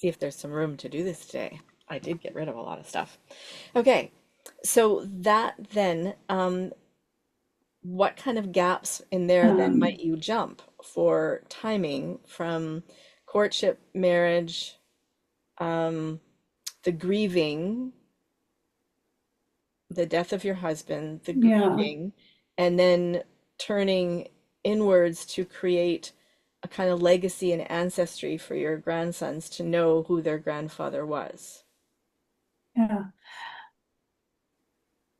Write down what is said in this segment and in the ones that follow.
see if there's some room to do this today. I did get rid of a lot of stuff. Okay, so that then, what kind of gaps in there then might Um, you jump for timing from courtship, marriage, um, the grieving, the death of your husband, the yeah, grieving, and then turning inwards to create a kind of legacy and ancestry for your grandsons to know who their grandfather was. yeah.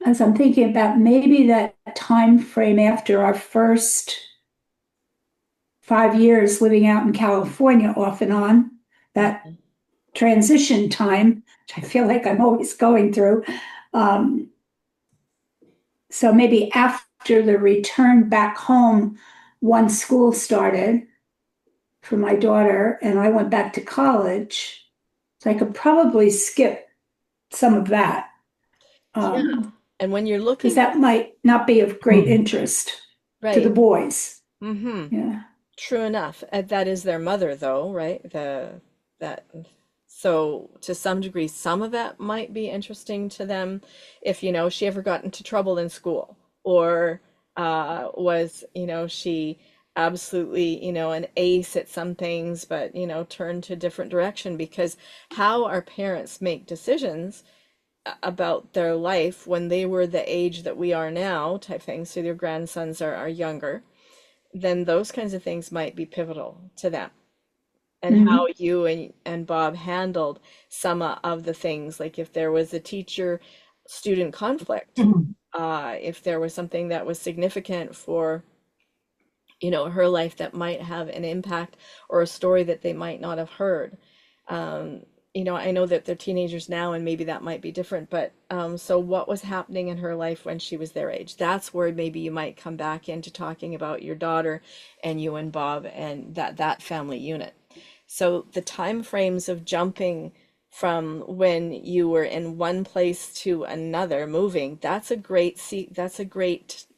As I'm thinking about maybe that time frame after our first 5 years living out in California off and on, that Mhm. transition time, which I feel like I'm always going through. Um, so maybe after the return back home, once school started for my daughter and I went back to college, so I could probably skip some of that. Yeah. And when you're Because looking at, that might not be of great interest to the right. boys. Mm-hmm. Yeah. True enough. That is their mother though, right? That so to some degree some of that might be interesting to them if she ever got into trouble in school or was she absolutely an ace at some things but turned to a different direction because how our parents make decisions about their life when they were the age that we are now type thing, so their grandsons are younger, then those kinds of things might be pivotal to them and how Mhm. you and Bob handled some of the things, like if there was a teacher student conflict, if there was something that was significant for her life that might have an impact or a story that they might not have heard. Um, I know that they're teenagers now and maybe that might be different, but so what was happening in her life when she was their age? That's where maybe you might come back into talking about your daughter and you and Bob and that family unit. So the time frames of jumping from when you were in one place to another, moving, that's a great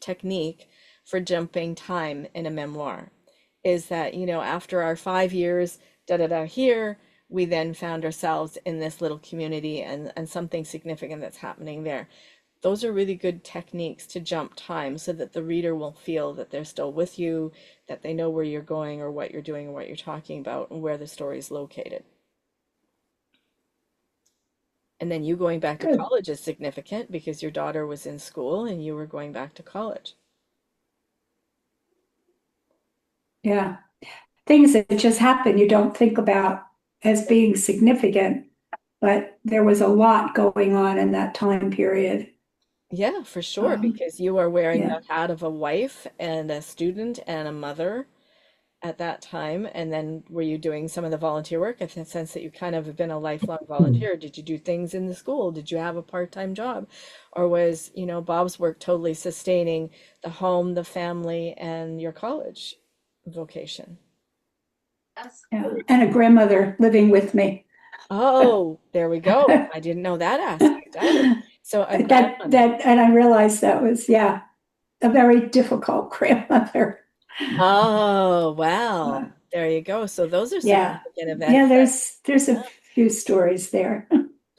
technique for jumping time in a memoir. Is that, after our 5 years, da da da here, we then found ourselves in this little community and something significant that's happening there. Those are really good techniques to jump time so that the reader will feel that they're still with you, that they know where you're going or what you're doing or what you're talking about and where the story is located. And then you going back to Good. college is significant because your daughter was in school and you were going back to college. Yeah. Things that just happen you don't think about as being significant, but there was a lot going on in that time period. Yeah, for sure, Um, because you are wearing yeah. the hat of a wife and a student and a mother at that time. And then were you doing some of the volunteer work? I the sense that you kind of have been a lifelong volunteer. Did you do things in the school? Did you have a part-time job? Or was, Bob's work totally sustaining the home, the family, and your college vocation? Yeah. And a grandmother living with me. Oh, there we go. I didn't know that aspect either. So a grandmother. And I realized that was, yeah, a very difficult grandmother. Oh, Uh, wow. There you go. So those are yeah. significant Yeah, events that, there's a yeah, few stories there.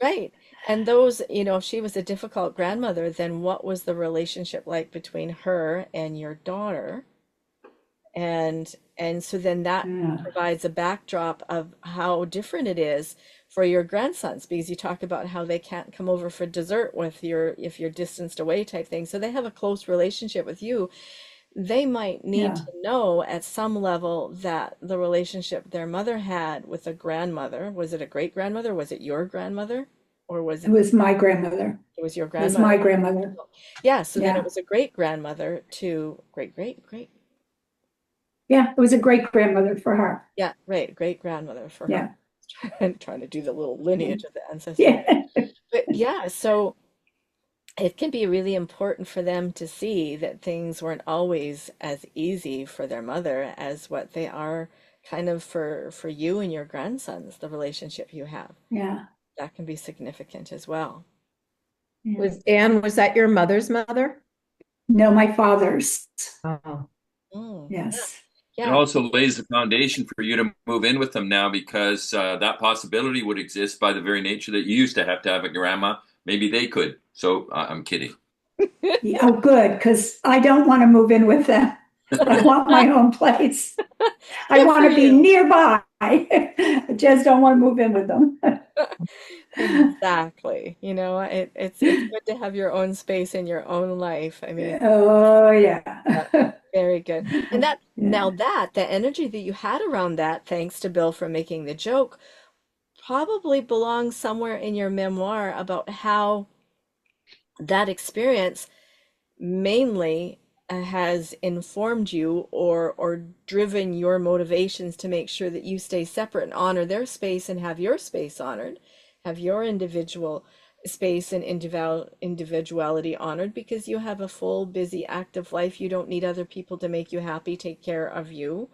right. And those, if she was a difficult grandmother, then what was the relationship like between her and your daughter? And so then that Yeah. provides a backdrop of how different it is for your grandsons, because you talk about how they can't come over for dessert with your if you're distanced away type thing. So they have a close relationship with you. They might need to Yeah. know at some level that the relationship their mother had with a grandmother, was it a great grandmother? Was it your grandmother? Or was It it was my grandmother. it was your It was grandmother? my grandmother. Yeah, so then it Yeah. was a great grandmother to great. Yeah. It was a great grandmother for her. Yeah, right, great grandmother for her. Yeah. Trying to do the little lineage of the ancestry there. Yeah. But yeah, so it can be really important for them to see that things weren't always as easy for their mother as what they are kind of for you and your grandsons, the relationship you have. Yeah. That can be significant as well. Yeah. Was that your mother's mother? No, my father's. Oh, Mm, yeah. Yes. It Yeah. also lays the foundation for you to move in with them now because that possibility would exist by the very nature that you used to have a grandma. Maybe they could. So I'm kidding. Yeah, oh, good, because I don't want to move in with them. I want my own place. I Good for want to be you. nearby. I just don't want to move in with them. Exactly. It's good to have your own space in your own life. I mean, Oh, yeah, yeah. very good. And that now Yeah. that the energy that you had around that, thanks to Bill for making the joke, probably belongs somewhere in your memoir about how that experience mainly has informed you or driven your motivations to make sure that you stay separate and honor their space and have your space honored, have your individual space and individuality honored because you have a full, busy, active life. You don't need other people to make you happy, take care of you,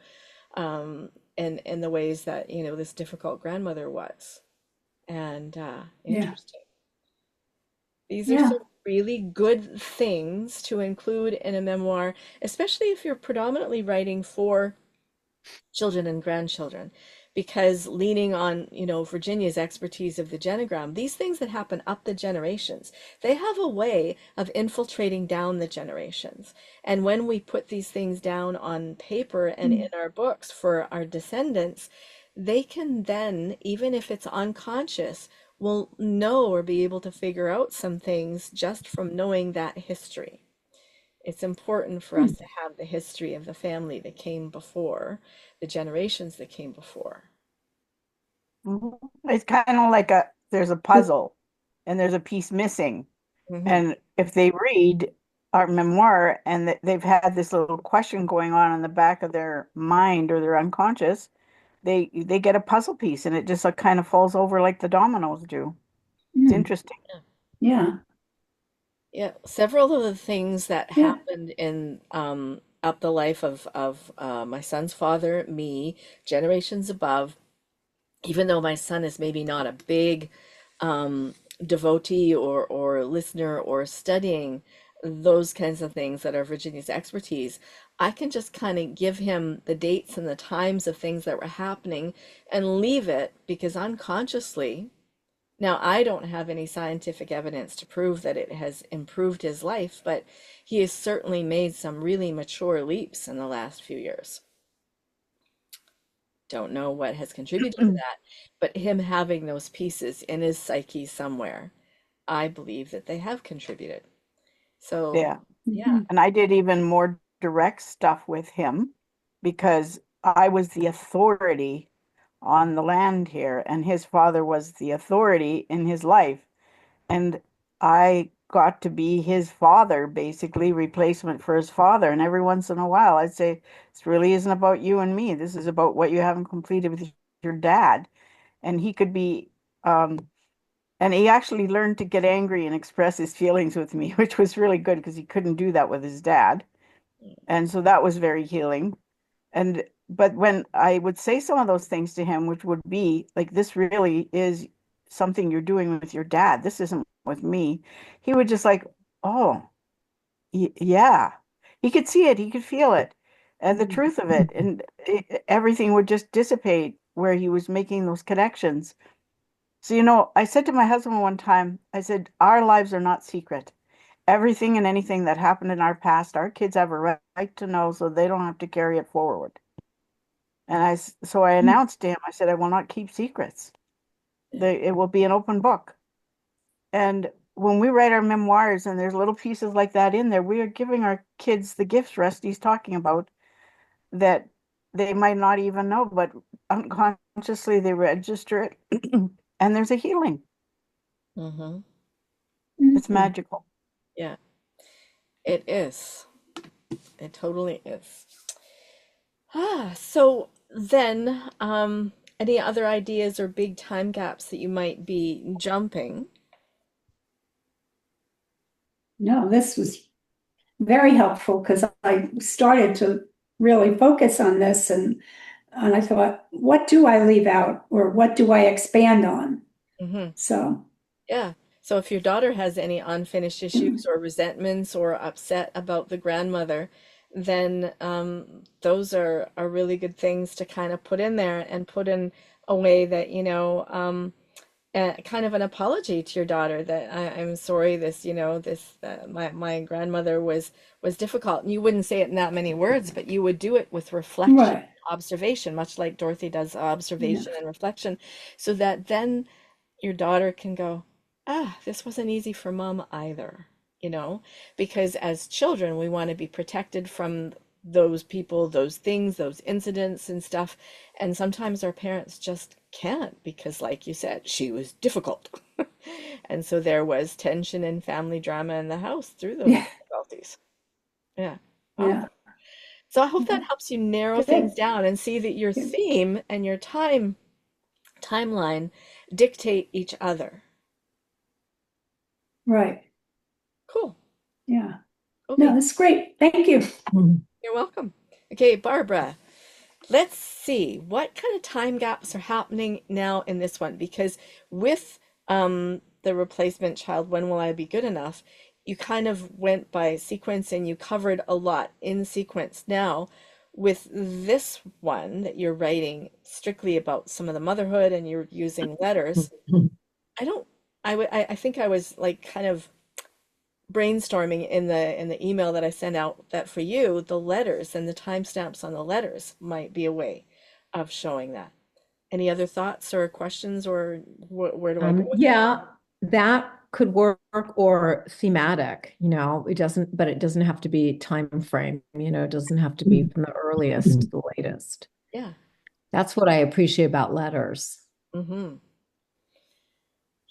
and in the ways that, this difficult grandmother was. And Yeah. interesting. These are Yeah. some really good things to include in a memoir, especially if you're predominantly writing for children and grandchildren, because leaning on, Virginia's expertise of the genogram, these things that happen up the generations, they have a way of infiltrating down the generations. And when we put these things down on paper and in our books for our descendants, they can then, even if it's unconscious, will know or be able to figure out some things just from knowing that history. It's important for us to have the history of the family that came before, the generations that came before. Mhm. It's kind of like there's a puzzle and there's a piece missing. Hmm. And if they read our memoir and they've had this little question going on in the back of their mind or their unconscious, they get a puzzle piece and it just like, kind of falls over like the dominoes do. It's Mm. interesting. Yeah. Yeah, several of the things that Yeah. happened in up the life of my son's father, me, generations above, even though my son is maybe not a big devotee or listener or studying those kinds of things that are Virginia's expertise, I can just kind of give him the dates and the times of things that were happening and leave it because unconsciously, now I don't have any scientific evidence to prove that it has improved his life, but he has certainly made some really mature leaps in the last few years. Don't know what has contributed to that, but him having those pieces in his psyche somewhere, I believe that they have contributed. So, Yeah. yeah. Mhm. And I did even more direct stuff with him because I was the authority on the land here, and his father was the authority in his life. And I got to be his father, basically, replacement for his father. And every once in a while, I'd say, this really isn't about you and me. This is about what you haven't completed with your dad. And he could be, and he actually learned to get angry and express his feelings with me, which was really good because he couldn't do that with his dad. And so that was very healing. And but when I would say some of those things to him, which would be like, this really is something you're doing with your dad. This isn't with me. He would just like, oh, yeah. He could see it. He could feel it. And the truth of it. And everything would just dissipate where he was making those connections. So, I said to my husband one time, I said, our lives are not secret. Everything and anything that happened in our past, our kids have a right to know so they don't have to carry it forward. And so I announced to him, I said, I will not keep secrets. Yeah. It will be an open book. And when we write our memoirs and there's little pieces like that in there, we are giving our kids the gifts Rusty's talking about that they might not even know, but unconsciously they register it and there's a healing. Hmm. It's Mhm. magical. Yeah, it is. It totally is. So then, any other ideas or big time gaps that you might be jumping? No, this was very helpful because I started to really focus on this and I thought, what do I leave out or what do I expand on? Hmm. So, Yeah. So if your daughter has any unfinished issues or resentments or upset about the grandmother, then those are really good things to kind of put in there and put in a way that, kind of an apology to your daughter that I'm sorry this, this my grandmother was difficult. And you wouldn't say it in that many words, but you would do it with reflection, Right. observation, much like Dorothy does Yeah. observation and reflection, so that then your daughter can go, ah, this wasn't easy for mom either, because as children, we want to be protected from those people, those things, those incidents and stuff. And sometimes our parents just can't because, like you said, she was difficult. And so there was tension and family drama in the house through those Yeah. difficulties. Yeah. Yeah. Awesome. So I hope that helps you narrow things Good. down and see that your Good. theme and your timeline dictate each other. Right. Cool. Yeah. No, Okay. that's great. Thank you. You're welcome. Okay, Barbara, let's see what kind of time gaps are happening now in this one because with the replacement child, when will I be good enough? You kind of went by sequence and you covered a lot in sequence. Now, with this one that you're writing strictly about some of the motherhood and you're using letters, I don't I think I was like kind of brainstorming in the email that I sent out that for you, the letters and the timestamps on the letters might be a way of showing that. Any other thoughts or questions, or where do I go with that? Yeah, that could work or thematic, but it doesn't have to be time frame, it doesn't have to be from the earliest to the latest. Yeah. That's what I appreciate about letters. Mm-hmm.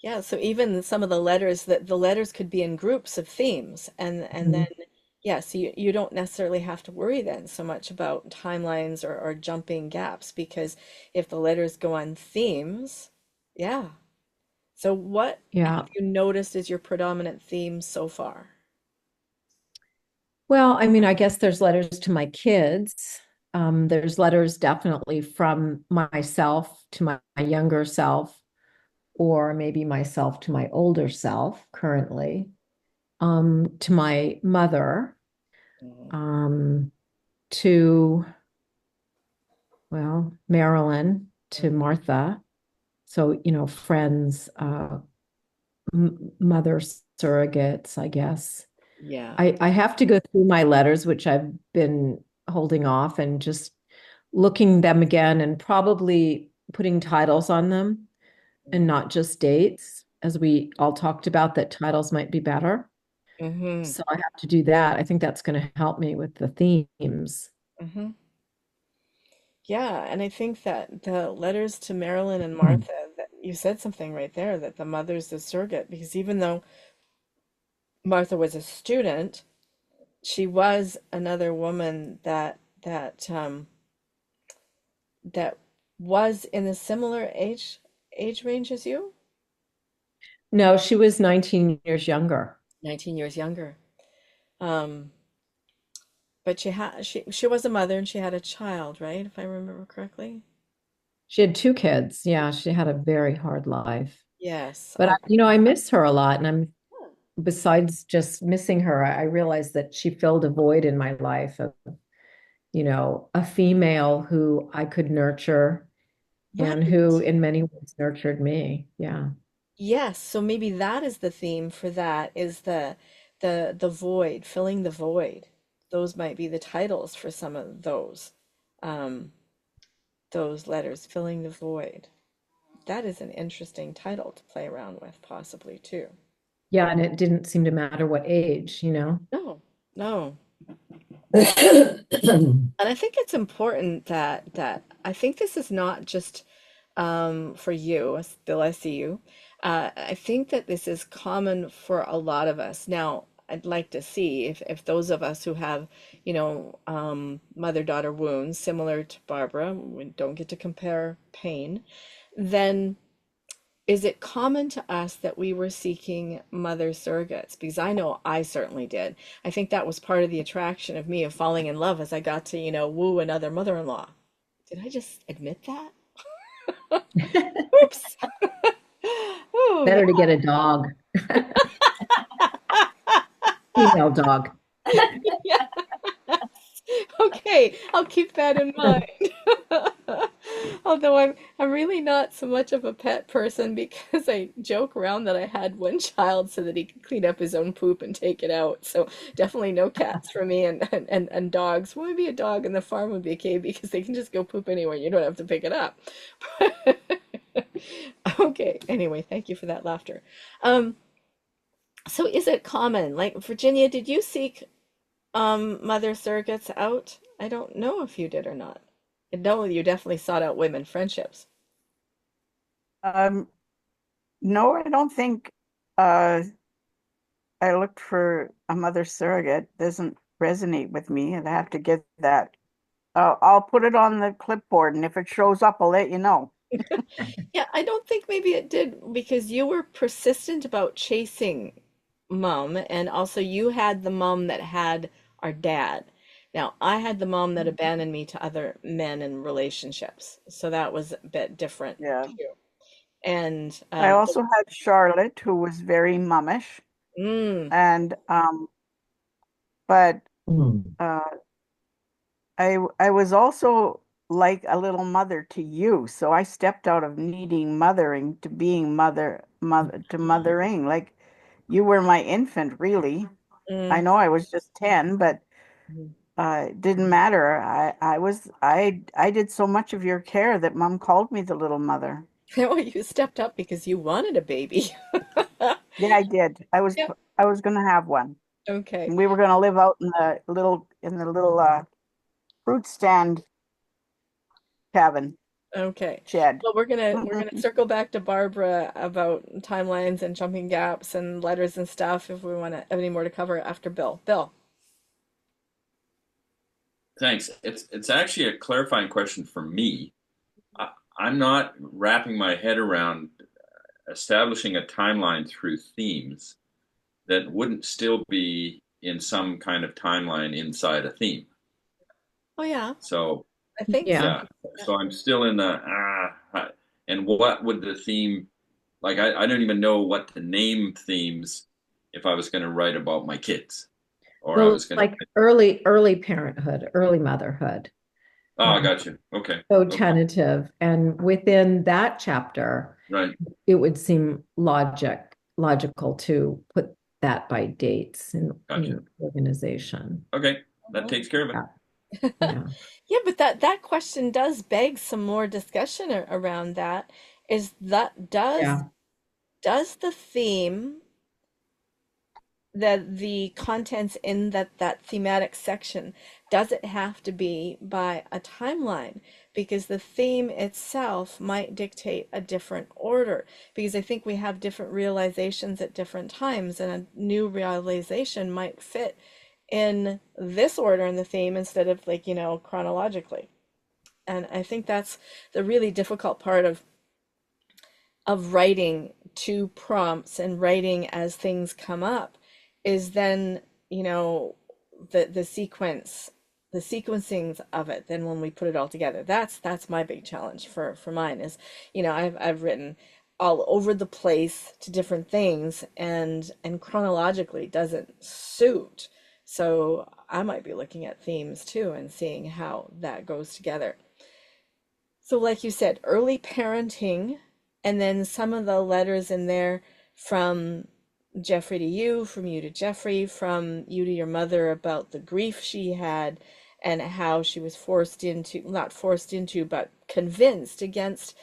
Yeah, so even some of the letters that the letters could be in groups of themes and then yeah, so you don't necessarily have to worry then so much about timelines or jumping gaps because if the letters go on themes, yeah. So what Yeah. have you noticed is your predominant theme so far? Well, I mean, I guess there's letters to my kids. There's letters definitely from myself to my younger self, or maybe myself to my older self currently, to my mother, Mhm. um, to, well, Marilyn, to Mhm. Martha. So, friends, mother surrogates, I guess. Yeah. I have to go through my letters, which I've been holding off and just looking them again and probably putting titles on them and not just dates, as we all talked about, that titles might be better. Mm-hmm. So I have to do that. I think that's going to help me with the themes. Mm-hmm. Yeah, and I think that the letters to Marilyn and Martha, that you said something right there, that the mother's the surrogate, because even though Martha was a student, she was another woman that was in a similar age range as you, No, she was 19 years younger. 19 years younger. Um, but she was a mother and she had a child, right? If I remember correctly. She had two kids. Yeah, she had a very hard life. Yes. But I miss her a lot. And besides just missing her, I realized that she filled a void in my life of, a female who I could nurture and who Right. in many ways nurtured me. Yeah. Yes, so maybe that is the theme for that is the void, filling the void. Those might be the titles for some of um, those letters, filling the void. That is an interesting title to play around with, possibly too. Yeah. And it didn't seem to matter what age. No, no. And I think it's important that I think this is not just for you, Bill, I see you. I think that this is common for a lot of us. Now, I'd like to see if those of us who have, mother-daughter wounds, similar to Barbara, we don't get to compare pain, then is it common to us that we were seeking mother surrogates? Because I know I certainly did. I think that was part of the attraction of me of falling in love as I got to, woo another mother-in-law. Did I just admit that? Oops. Oh, yeah. Better to get a dog, female dog. Yeah. Okay, I'll keep that in mind. Although I'm really not so much of a pet person because I joke around that I had one child so that he could clean up his own poop and take it out. So definitely no cats for me and dogs. Well, maybe a dog in the farm would be okay because they can just go poop anywhere. You don't have to pick it up. Okay, anyway, thank you for that laughter. Um, so is it common? Like Virginia, did you seek mother surrogates out? I don't know if you did or not. I know you definitely sought out women friendships. Um, no, I don't think uh, I looked for a mother surrogate. Doesn't resonate with me. I'd have to get that. I'll put it on the clipboard, and if it shows up, I'll let you know. Yeah, I don't think maybe it did because you were persistent about chasing mom, and also you had the mom that had our dad. Now, I had the mom that abandoned me to other men and relationships, so that was a bit different Yeah. too. And I also had Charlotte, who was very mummish, mm, and but Mm. uh, I was also like a little mother to you, so I stepped out of needing mothering to being mother to mothering. Like you were my infant, really. I mm. know I was just 10, but Mm. it didn't matter. I did so much of your care that mom called me the little mother. Well, you stepped up because you wanted a baby. Yeah, I did. Yeah. I was gonna have one. Okay. And we were gonna live out in the little fruit stand cabin Okay. shed. Well, we're gonna circle back to Barbara about timelines and jumping gaps and letters and stuff if we want to have any more to cover after Bill. Bill. Thanks. It's actually a clarifying question for me. I, I'm not wrapping my head around establishing a timeline through themes that wouldn't still be in some kind of timeline inside a theme. Oh yeah, So I think so. Yeah. yeah, so I'm still in the and what would the theme like? I don't even know what to name themes if I was going to write about my kids or I Well, was going to. like early parenthood, early motherhood. Oh, I Um, got you. Okay, so okay, tentative. And within that chapter, right. it would seem logical to put that by dates Gotcha. in organization. Okay, that Mhm. takes care of it. Yeah. Yeah. Yeah, but that question does beg some more discussion around that. Is that Yeah. does the theme that the contents in that thematic section, does it have to be by a timeline? Because the theme itself might dictate a different order, because I think we have different realizations at different times, and a new realization might fit in this order in the theme instead of, like, chronologically. And I think that's the really difficult part of writing to prompts and writing as things come up is then, you know, the the sequencing of it, then when we put it all together. That's my big challenge for mine is, I've written all over the place to different things, and chronologically doesn't suit. So I might be looking at themes too and seeing how that goes together. So, like you said, early parenting, and then some of the letters in there from Jeffrey to you, from you to Jeffrey, from you to your mother about the grief she had and how she was forced into, not forced into, but convinced against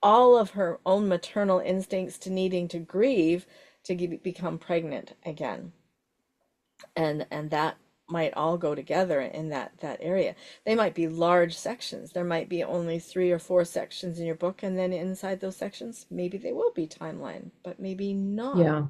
all of her own maternal instincts to needing to grieve to become pregnant again, and that might all go together in that area. They might be large sections. There might be only 3 or 4 sections in your book, and then inside those sections maybe they will be timeline, but maybe not. Yeah.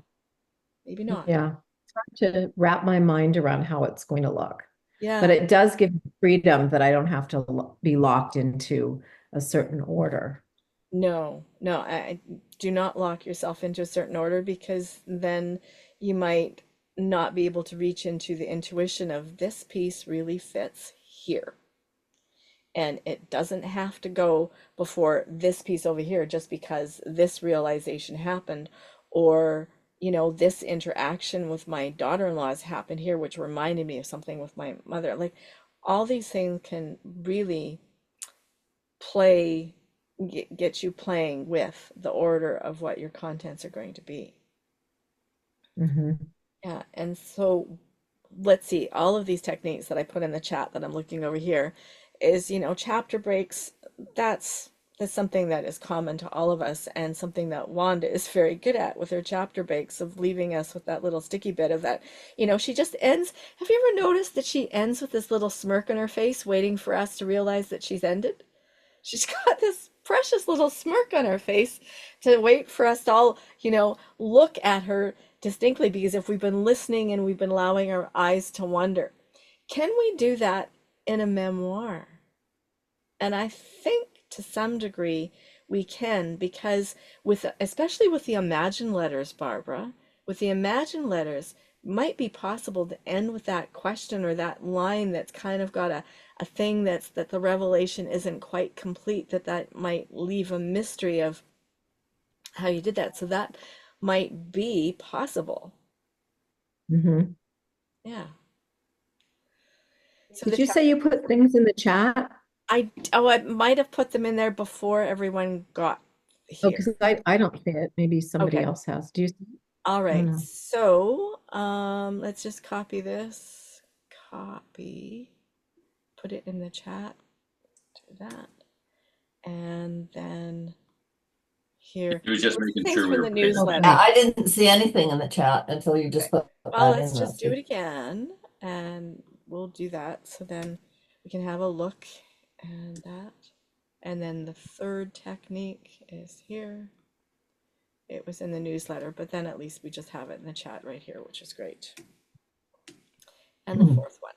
Maybe not. Yeah. It's hard to wrap my mind around how it's going to look. But Yeah. it does give me freedom that I don't have to be locked into a certain order. No, no, I do not lock yourself into a certain order, because then you might not be able to reach into the intuition of this piece really fits here. And it doesn't have to go before this piece over here just because this realization happened, or this interaction with my daughter-in-law has happened here, which reminded me of something with my mother. Like, all these things can really play, get you playing with the order of what your contents are going to be. Hmm. Yeah, and so let's see, all of these techniques that I put in the chat that I'm looking over here is, chapter breaks. That's that's something that is common to all of us and something that Wanda is very good at with her chapter breaks of leaving us with that little sticky bit of that, she just ends. Have you ever noticed that she ends with this little smirk on her face, waiting for us to realize that she's ended? She's got this precious little smirk on her face to wait for us to all, look at her distinctly, because if we've been listening and we've been allowing our eyes to wander, can we do that in a memoir? And I think to some degree we can, because especially with the Imagine letters, Barbara, with the Imagine letters, might be possible to end with that question or that line that's kind of got a thing that the revelation isn't quite complete, that might leave a mystery of how you did that. So that might be possible. Hmm. Yeah. So Did you say you put things in the chat? I might have put them in there before everyone got Oh, here. because I don't see it. Maybe somebody Okay. else has. Do you see it? All I don't right. know. So, let's just copy this. Copy. Put it in the chat. Do that. And then here. He was just making Things sure we from were the paying newsletter. attention. Yeah, I didn't see anything in the chat until you Okay. just put Well, that let's in there. just do it again and we'll do that. So then we can have a look and that. And then the third technique is here. It was in the newsletter, but then at least we just have it in the chat right here, which is great. And the fourth one.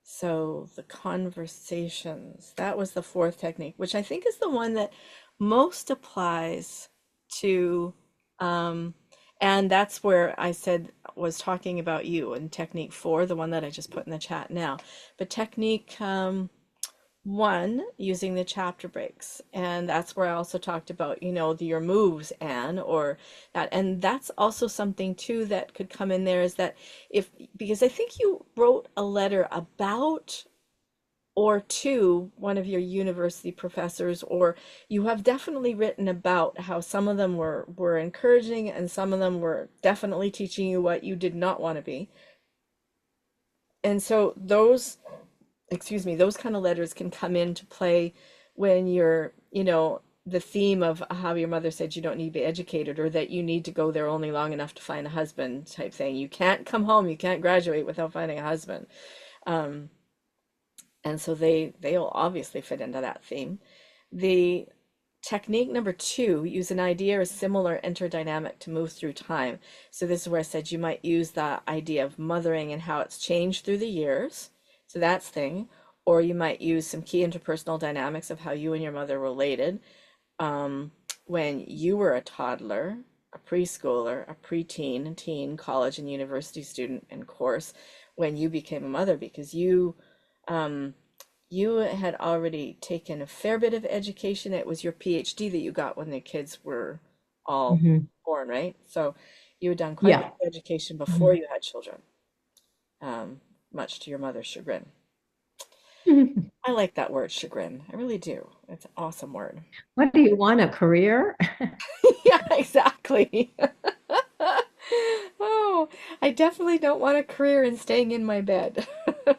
So the conversations, that was the fourth technique, which I think is the one that most applies to, um, and that's where I said was talking about you and technique four, the one that I just put in the chat now. But technique one, using the chapter breaks, and that's where I also talked about, your moves, Anne, or that. And that's also something too that could come in there, is that if, because I think you wrote a letter about or to one of your university professors, or you have definitely written about how some of them were encouraging and some of them were definitely teaching you what you did not want to be. And so those kind of letters can come into play when you're, the theme of how your mother said you don't need to be educated, or that you need to go there only long enough to find a husband type thing. You can't come home, you can't graduate without finding a husband. Um, and so they'll obviously fit into that theme. The technique number two, use an idea or similar interdynamic to move through time. So this is where I said you might use the idea of mothering and how it's changed through the years. So that's thing. Or you might use some key interpersonal dynamics of how you and your mother related when you were a toddler, a preschooler, a preteen, teen, college and university student, and course when you became a mother, because um, you had already taken a fair bit of education. It was your PhD that you got when the kids were all Hmm. born, right? So you had done quite a bit Yeah. of education before Mhm. you had children, much to your mother's chagrin. I like that word, chagrin. I really do. It's an awesome word. What do you want, a career? Yeah, exactly. Oh, I definitely don't want a career in staying in my bed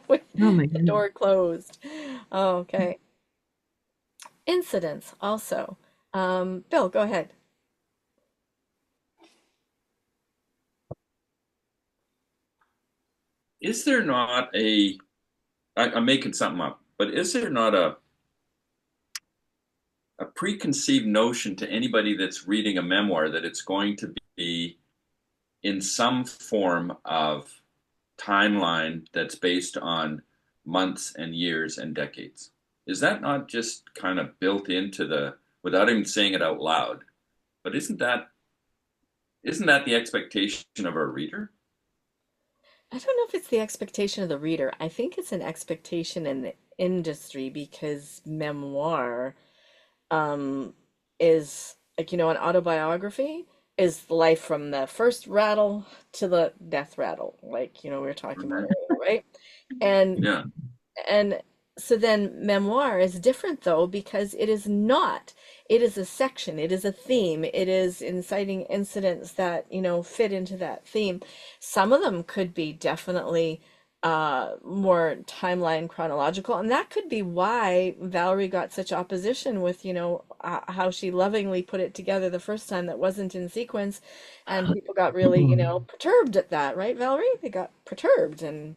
with Oh my the goodness. door closed. Okay. Incidents also. Bill, go ahead. Is there not I'm making something up, but is there not a preconceived notion to anybody that's reading a memoir that it's going to be in some form of timeline that's based on months and years and decades? Is that not just kind of built into without even saying it out loud? But isn't that the expectation of our reader? I don't know if it's the expectation of the reader. I think it's an expectation in the industry, because memoir um is like, an autobiography. is the life from the first rattle to the death rattle, like, we were talking about Right. earlier, right? And Yeah. and so then memoir is different though, because it is not, it is a section, it is a theme, it is inciting incidents that, fit into that theme. Some of them could be definitely more timeline chronological, and that could be why Valerie got such opposition with, how she lovingly put it together the first time that wasn't in sequence, and people got really, perturbed at that, right, Valerie? They got perturbed, and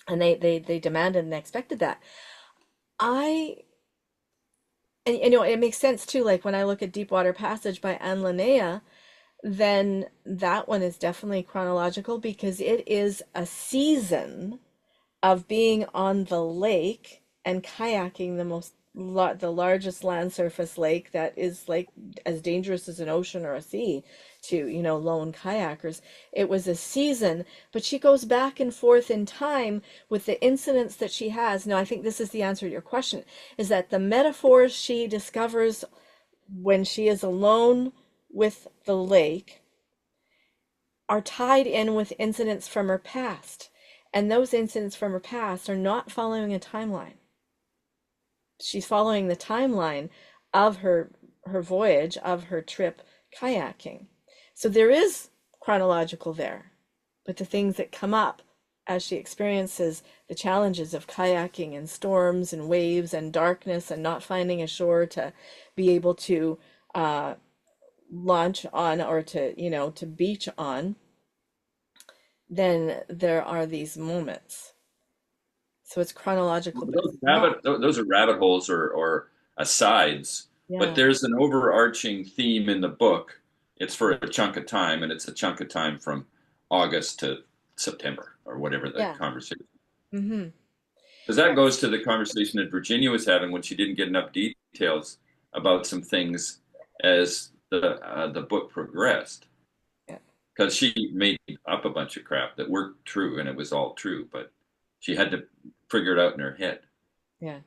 they demanded and expected that. I and it makes sense too. Like when I look at Deepwater Passage by Anne Linnea, then that one is definitely chronological because it is a season of being on the lake and kayaking the largest land surface lake that is like as dangerous as an ocean or a sea to, lone kayakers. It was a season, but she goes back and forth in time with the incidents that she has. Now, I think this is the answer to your question, is that the metaphors she discovers when she is alone with the lake are tied in with incidents from her past. And those incidents from her past are not following a timeline. She's following the timeline of her voyage, of her trip kayaking. So there is chronological there, but the things that come up as she experiences the challenges of kayaking and storms and waves and darkness and not finding a shore to be able to launch on, or to beach on, then there are these moments. So it's chronological, but it's not. Those are rabbit holes or asides, but Yeah, there's an overarching theme in the book. It's for a chunk of time, and it's a chunk of time from August to September or whatever the yeah. conversation. Mm-hmm. Because that goes to the conversation that Virginia was having when she didn't get enough details about some things as the book progressed. Yeah. Because she made up a bunch of crap that weren't true, and it was all true, but she had to figure it out in her head. Yeah.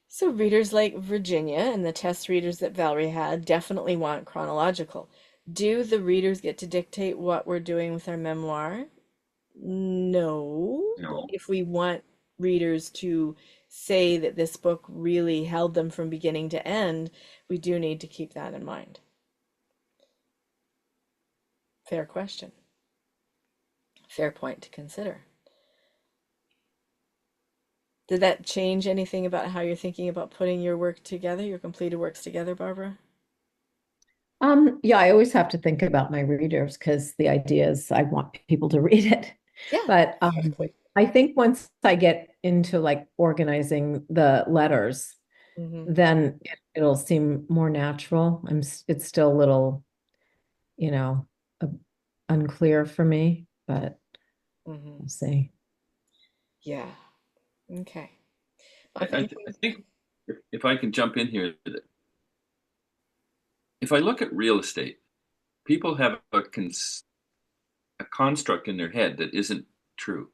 So readers like Virginia and the test readers that Valerie had definitely want chronological. Do the readers get to dictate what we're doing with our memoir? No. No, If we want readers to say that this book really held them from beginning to end, we do need to keep that in mind. Fair question. Fair point to consider. Did that change anything about how you're thinking about putting your work together, your completed works together, Barbara? Yeah, I always have to think about my readers because the idea is I want people to read it. Yeah, But exactly. I think once I get into like organizing the letters, Hmm. then it'll seem more natural. It's still a little, you know, uh, unclear for me, but Hmm. we'll see. Yeah. Okay. Well, I, if I anything, think if I can jump in here, if I look at real estate, people have a construct in their head that isn't true.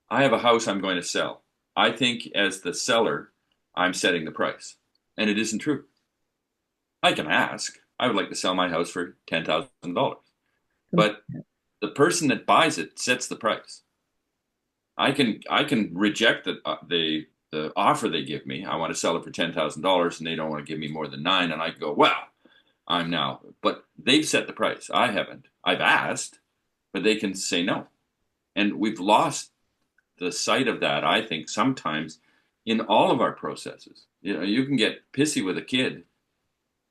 I have a house I'm going to sell. I think as the seller, I'm setting the price, and it isn't true. I can ask. I would like to sell my house for $10,000, but the person that buys it sets the price. I can reject the offer they give me. I want to sell it for $10,000, and they don't want to give me more than nine, and I go, well, I'm now. But they've set the price. I haven't. I've asked, but they can say no, and we've lost the sight of that. I think sometimes in all of our processes, you can get pissy with a kid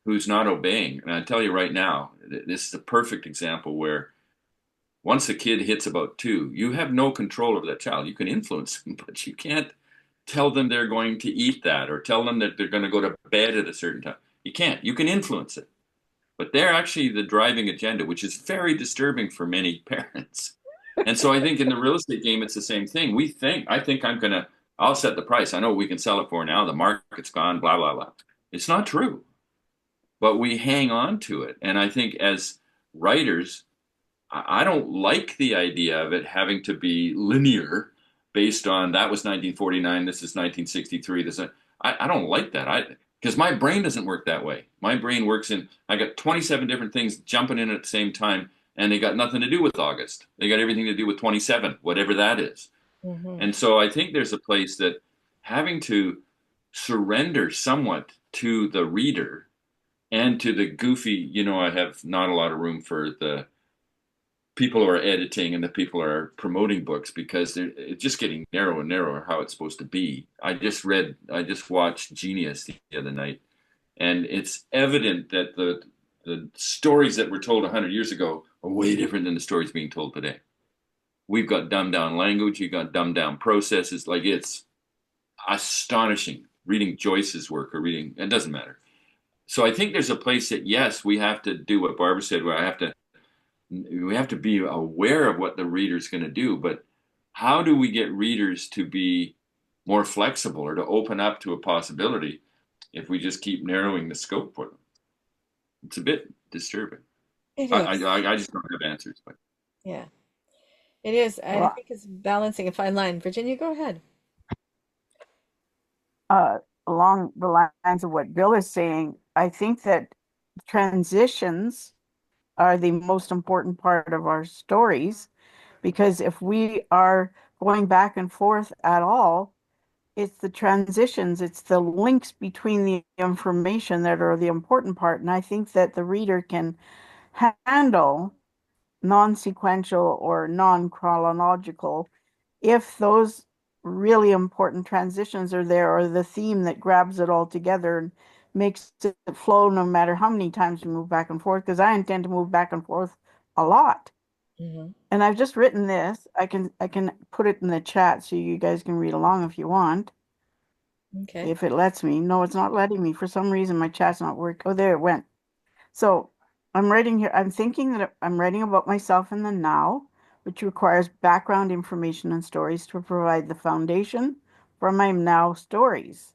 who's not obeying, and I tell you right now, this is a perfect example where once the kid hits about two, you have no control over that child. You can influence them, but you can't tell them they're going to eat that or tell them that they're going to go to bed at a certain time. You can't. You can influence it, but they're actually the driving agenda, which is very disturbing for many parents. And so I think in the real estate game, it's the same thing. I'll set the price. I know we can sell it for now. The market's gone, blah, blah, blah. It's not true, but we hang on to it. And I think as writers, I don't like the idea of it having to be linear based on that was 1949, this is 1963. I don't like that. because my brain doesn't work that way. My brain works in, I got 27 different things jumping in at the same time, and they got nothing to do with August. They got everything to do with 27, whatever that is. Hmm. And so I think there's a place that having to surrender somewhat to the reader and to the goofy, I have not a lot of room for the people who are editing and the people who are promoting books because it's just getting narrower and narrower how it's supposed to be. I just watched Genius the other night, and it's evident that the stories that were told 100 years ago are way different than the stories being told today. We've got dumbed down language, you've got dumbed down processes. Like, it's astonishing reading Joyce's work or reading, it doesn't matter. So I think there's a place that, yes, we have to do what Barbara said, where we have to be aware of what the reader's going to do, but how do we get readers to be more flexible or to open up to a possibility if we just keep narrowing the scope for them? It's a bit disturbing. It is. I just don't have answers, but Yeah, it is. I Well, think it's balancing a fine line. Virginia, go ahead. along the lines of what Bill is saying, I think that transitions are the most important part of our stories, because if we are going back and forth at all, it's the transitions, it's the links between the information that are the important part. And I think that the reader can handle non-sequential or non-chronological if those really important transitions are there, or the theme that grabs it all together and makes it flow no matter how many times we move back and forth, because I intend to move back and forth a lot. Hmm. And I've just written this. I can put it in the chat so you guys can read along if you want, Okay. if it lets me. No, it's not letting me. For some reason my chat's not working. Oh, there it went. So I'm writing here. I'm thinking that I'm writing about myself in the now, which requires background information and stories to provide the foundation for my now stories,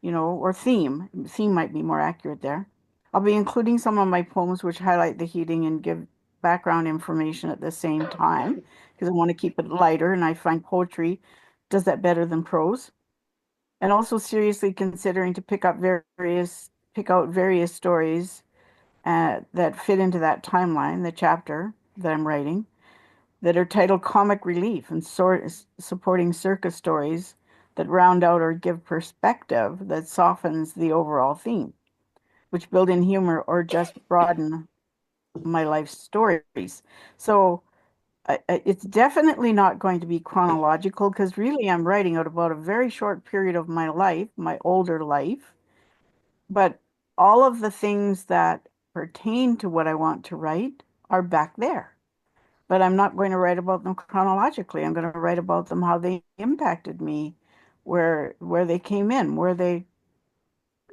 or theme. Theme might be more accurate there. I'll be including some of my poems which highlight the heating and give background information at the same time, because I want to keep it lighter, and I find poetry does that better than prose. And also seriously considering to pick out various stories that fit into that timeline, the chapter that I'm writing, that are titled Comic Relief and supporting circus stories that round out or give perspective that softens the overall theme, which build in humor or just broaden my life stories. So it's definitely not going to be chronological, because really I'm writing out about a very short period of my life, my older life, but all of the things that pertain to what I want to write are back there. But I'm not going to write about them chronologically. I'm going to write about them how they impacted me, where they came in,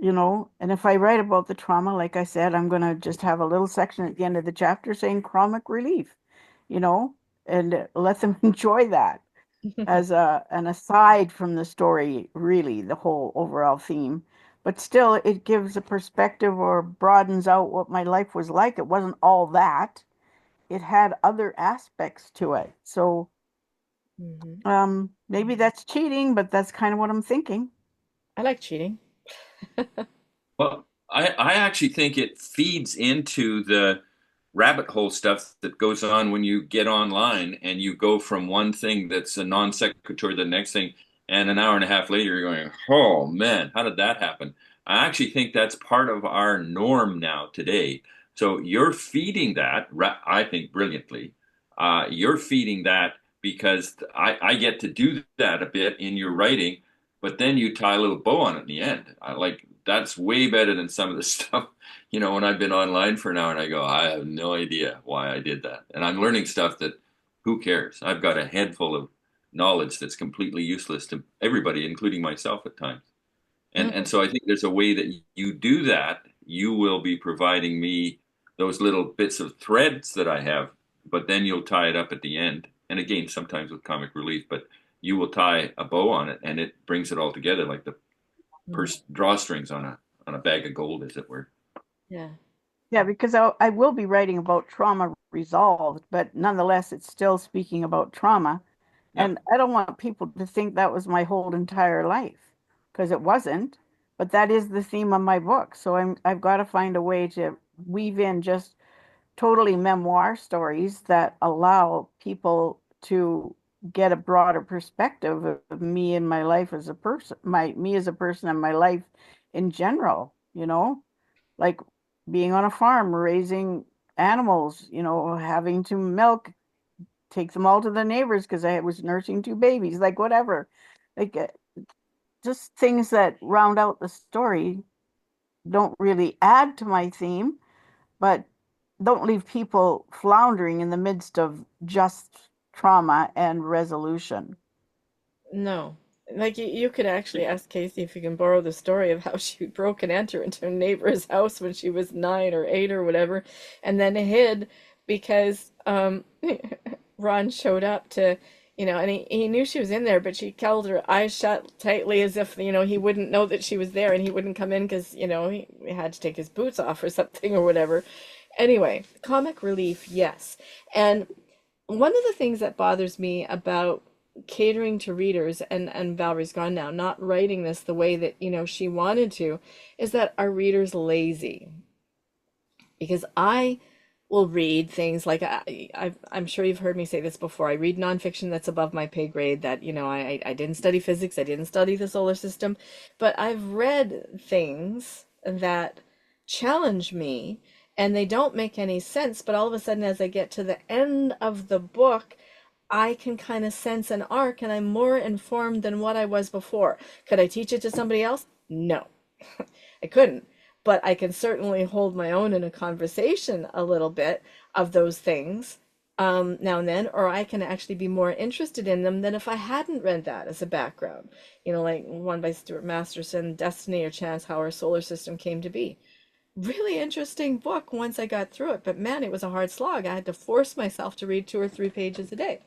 and if I write about the trauma, like I said, I'm going to just have a little section at the end of the chapter saying comic relief, you know, and let them enjoy that as an aside from the story, really, the whole overall theme. But still, it gives a perspective or broadens out what my life was like. It wasn't all that. It had other aspects to it. So Hmm. maybe that's cheating, but that's kind of what I'm thinking. I like cheating. well, I actually think it feeds into the rabbit hole stuff that goes on when you get online and you go from one thing that's a non sequitur to the next thing, and an hour and a half later you're going, "Oh man, how did that happen?" I actually think that's part of our norm now today. So you're feeding that, I think, brilliantly. You're feeding that because I get to do that a bit in your writing, but then you tie a little bow on it in the end. I like that's way better than some of the stuff when I've been online for an hour and I go, I have no idea why I did that. And I'm learning stuff that who cares? I've got a head full of knowledge that's completely useless to everybody, including myself at times. And Mm. so I think there's a way that you do that. You will be providing me those little bits of threads that I have, but then you'll tie it up at the end. And again, sometimes with comic relief, but you will tie a bow on it and it brings it all together like the Mhm. drawstrings on a bag of gold, as it were. Yeah. Yeah, because I will be writing about trauma resolved, but nonetheless, it's still speaking about trauma. Yeah. And I don't want people to think that was my whole entire life, because it wasn't. but that is the theme of my book. So I've got to find a way to weave in just totally memoir stories that allow people to get a broader perspective of me and my life as a person, me as a person and my life in general, like being on a farm, raising animals, having to milk, take them all to the neighbors because I was nursing two babies, like whatever. Like just things that round out the story, don't really add to my theme, but don't leave people floundering in the midst of just trauma and resolution. No. Like you could actually ask Casey if you can borrow the story of how she broke and entered into a neighbor's house when she was 9 or 8 or whatever, and then hid because Ron showed up to, and he knew she was in there, but she held her eyes shut tightly as if, he wouldn't know that she was there and he wouldn't come in because, he had to take his boots off or something or whatever. Anyway, comic relief, yes. And one of the things that bothers me about catering to readers, and Valerie's gone now, not writing this the way that she wanted to, is that our readers lazy. Because I will read things like I'm sure you've heard me say this before. I read nonfiction that's above my pay grade. That I didn't study physics, I didn't study the solar system, but I've read things that challenge me, and they don't make any sense. But all of a sudden, as I get to the end of the book, I can kind of sense an arc, and I'm more informed than what I was before. Could I teach it to somebody else? No, I couldn't. But I can certainly hold my own in a conversation a little bit of those things now and then, or I can actually be more interested in them than if I hadn't read that as a background. Like one by Stuart Masterson, Destiny or Chance, How Our Solar System Came to Be. Really interesting book once I got through it, but man, it was a hard slog. I had to force myself to read 2 or 3 pages a day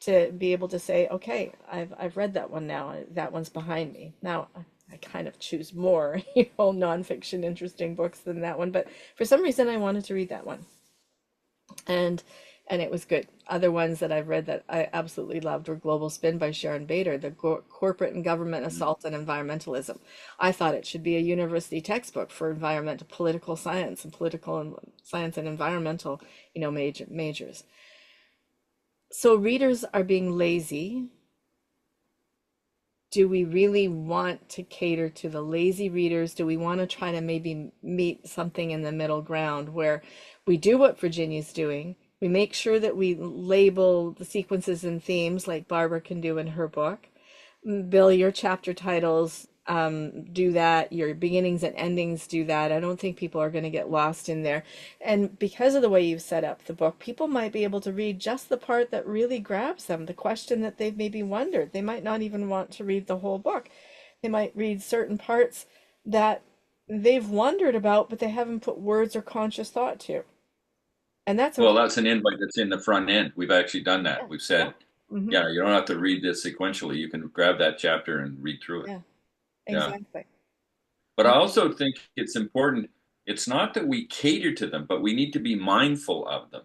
to be able to say, okay, I've read that one now. That one's behind me. Now I kind of choose more, nonfiction interesting books than that one, but for some reason I wanted to read that one. And it was good. Other ones that I've read that I absolutely loved were Global Spin by Sharon Bader, The Corporate and Government Assault on Environmentalism. I thought it should be a university textbook for environmental political science and science and environmental, majors. So readers are being lazy. Do we really want to cater to the lazy readers? Do we want to try to maybe meet something in the middle ground where we do what Virginia's doing? We make sure that we label the sequences and themes like Barbara can do in her book. Bill, your chapter titles do that. Your beginnings and endings do that. I don't think people are going to get lost in there. And because of the way you've set up the book, people might be able to read just the part that really grabs them, the question that they've maybe wondered. They might not even want to read the whole book. They might read certain parts that they've wondered about, but they haven't put words or conscious thought to. And that's Well, okay. that's an invite that's in the front end. We've actually done Yeah. that. We've said, Mm-hmm. yeah, you don't have to read this sequentially. You can grab that chapter and read through it. Yeah, Yeah. exactly. But I also think it's important. It's not that we cater to them, but we need to be mindful of them.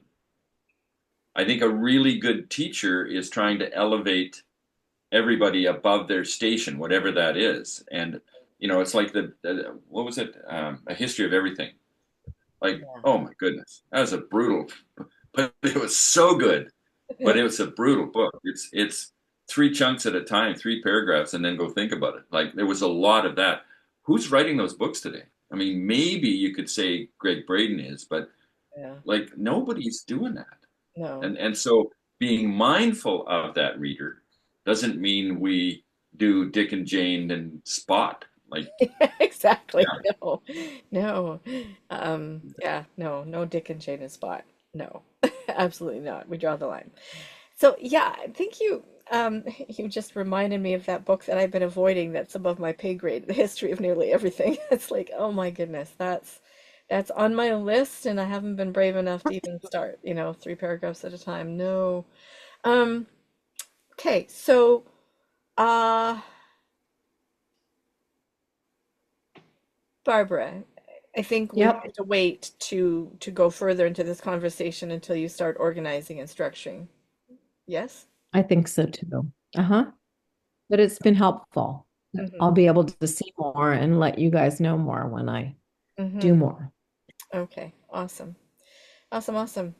I think a really good teacher is trying to elevate everybody above their station, whatever that is. And, it's like what was it? A History of Everything. Like, Yeah. oh my goodness, that was a brutal, but it was so good. But it was a brutal book. It's 3 chunks at a time, 3 paragraphs, and then go think about it. Like there was a lot of that. Who's writing those books today? I mean, maybe you could say Greg Braden is, but Yeah. like nobody's doing that. No. And so being mindful of that reader doesn't mean we do Dick and Jane and Spot. Like, Exactly. yeah. No, no. Yeah, no Dick and Jane and Spot. No, absolutely not. We draw the line. So yeah, I think you just reminded me of that book that I've been avoiding that's above my pay grade, The History of Nearly Everything. It's like, oh my goodness, that's on my list and I haven't been brave enough to even start, 3 paragraphs at a time. No. Um, okay, so uh Barbara, I think we Yep, have to wait to go further into this conversation until you start organizing and structuring. Yes? I think so too. Uh-huh. But it's been helpful. I'll be able to see more and let you guys know more when I do Mm-hmm. more. Okay, awesome. Awesome, awesome.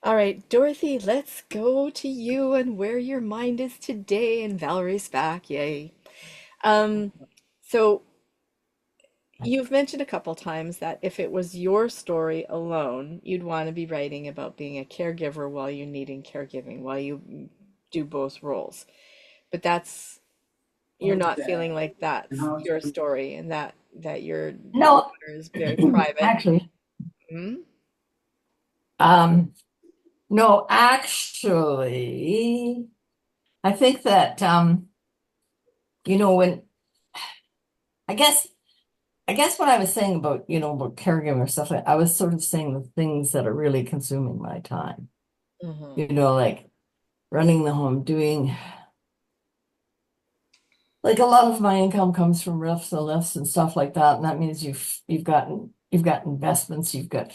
All right, Dorothy, let's go to you and where your mind is today. And Valerie's back. Yay. Um, so you've mentioned a couple times that if it was your story alone, you'd want to be writing about being a caregiver while you're needing caregiving, while you do both roles. But that's you're not feeling like that's your story and that your No, daughter is very private. actually, Hmm. um, no, actually, I think that when I guess what I was saying about, about caregiver stuff, I was sort of saying the things that are really consuming my time, Hmm. like running the home, doing like a lot of my income comes from riffs and lifts and stuff like that. And that means you've got investments, you've got,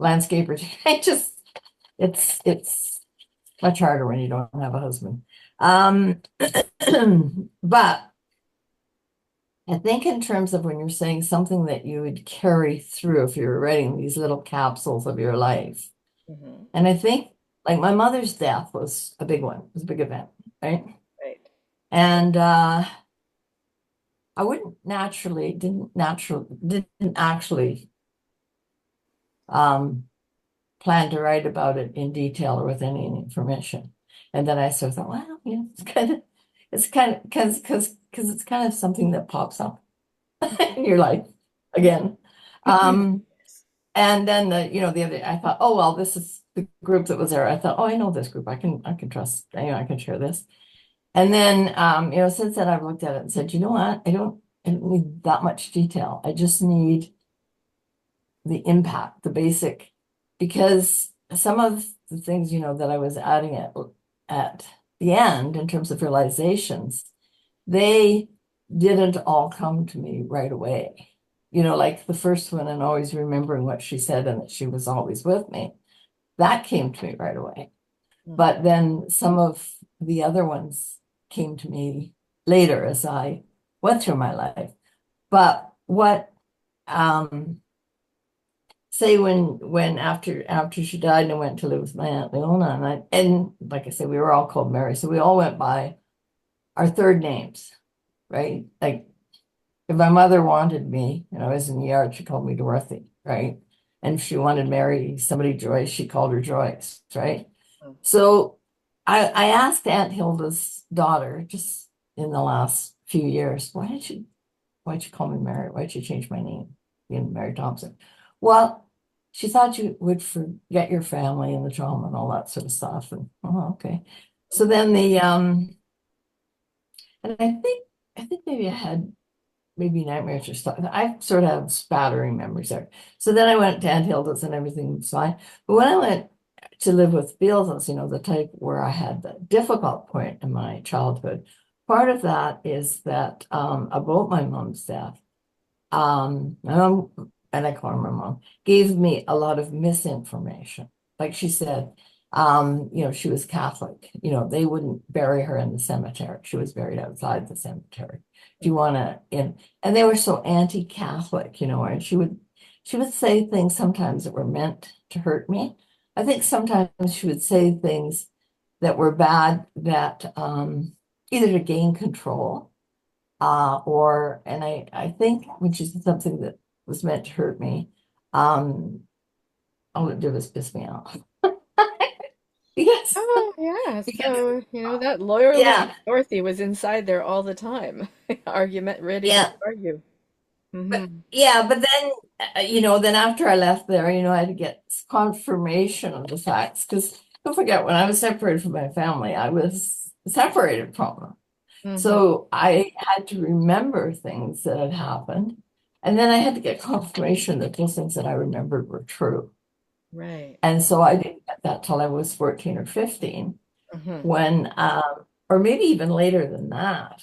landscapers. It's much harder when you don't have a husband. But I think in terms of when you're saying something that you would carry through if you were writing these little capsules of your life. Hmm. And I think like my mother's death was a big one, it was a big event, right? Right. And I didn't actually um plan to write about it in detail or with any information. And then I sort of thought, well, because it's kind of something that pops up in your life again. Um, and then the other, I thought, oh, well, this is the group that was there. I thought, oh, I know this group. I can trust, I can share this. And then, since then I've looked at it and said, you know what? I don't need that much detail. I just need the impact, the basic, because some of the things, that I was adding at the end in terms of realizations, they didn't all come to me right away. Like the first one and always remembering what she said and that she was always with me. That came to me right away. But then some of the other ones came to me later as I went through my life. But what say when after she died and I went to live with my Aunt Leona and like I said, we were all called Mary, so we all went by our third names, right? Like if my mother wanted me, I was in the yard, she called me Dorothy, right? And if she wanted Mary, somebody Joyce, she called her Joyce, right? So I asked Aunt Hilda's daughter just in the last few years, why'd you call me Mary? Why'd you change my name? Being Mary Thompson. Well, she thought you would forget your family and the trauma and all that sort of stuff. And oh, okay. So then and I think maybe I had maybe nightmares or stuff. I sort of have spattering memories there. So then I went to Aunt Hilda's and everything was fine. But when I went to live with Beals, the type where I had the difficult point in my childhood, part of that is that about my mom's death, my mom, and I call her my mom, gave me a lot of misinformation. Like she said, she was Catholic. They wouldn't bury her in the cemetery. She was buried outside the cemetery. Do you want to in? And they were so anti-Catholic, and she would say things sometimes that were meant to hurt me. I think sometimes she would say things that were bad that either to gain control and I think which is something that was meant to hurt me, all it did was piss me off. Because, Oh, yeah. because, So, that lawyer lady yeah, Dorothy was inside there all the time. Argument ready to yeah, argue. but Hmm. yeah, but then, then after I left there, I had to get confirmation of the facts because don't forget, when I was separated from my family, I was separated from them. Hmm. So I had to remember things that had happened. And then I had to get confirmation that those things that I remembered were true. Right. And so I didn't get that till I was 14 or 15, Hmm. when, or maybe even later than that,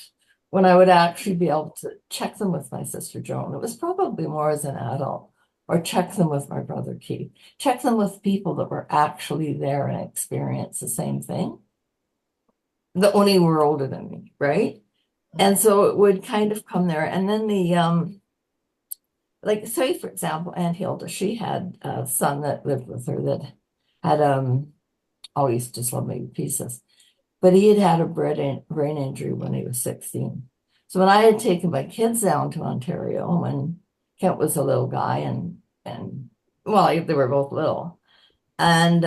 when I would actually be able to check them with my sister Joan. It was probably more as an adult, or check them with my brother Keith, check them with people that were actually there and experienced the same thing, that only were older than me, right? And so it would kind of come there. And then like say for example, Aunt Hilda, she had a son that lived with her that had always just loved me to pieces. But he had had a brain injury when he was 16. So when I had taken my kids down to Ontario when Kent was a little guy and well, they were both little. And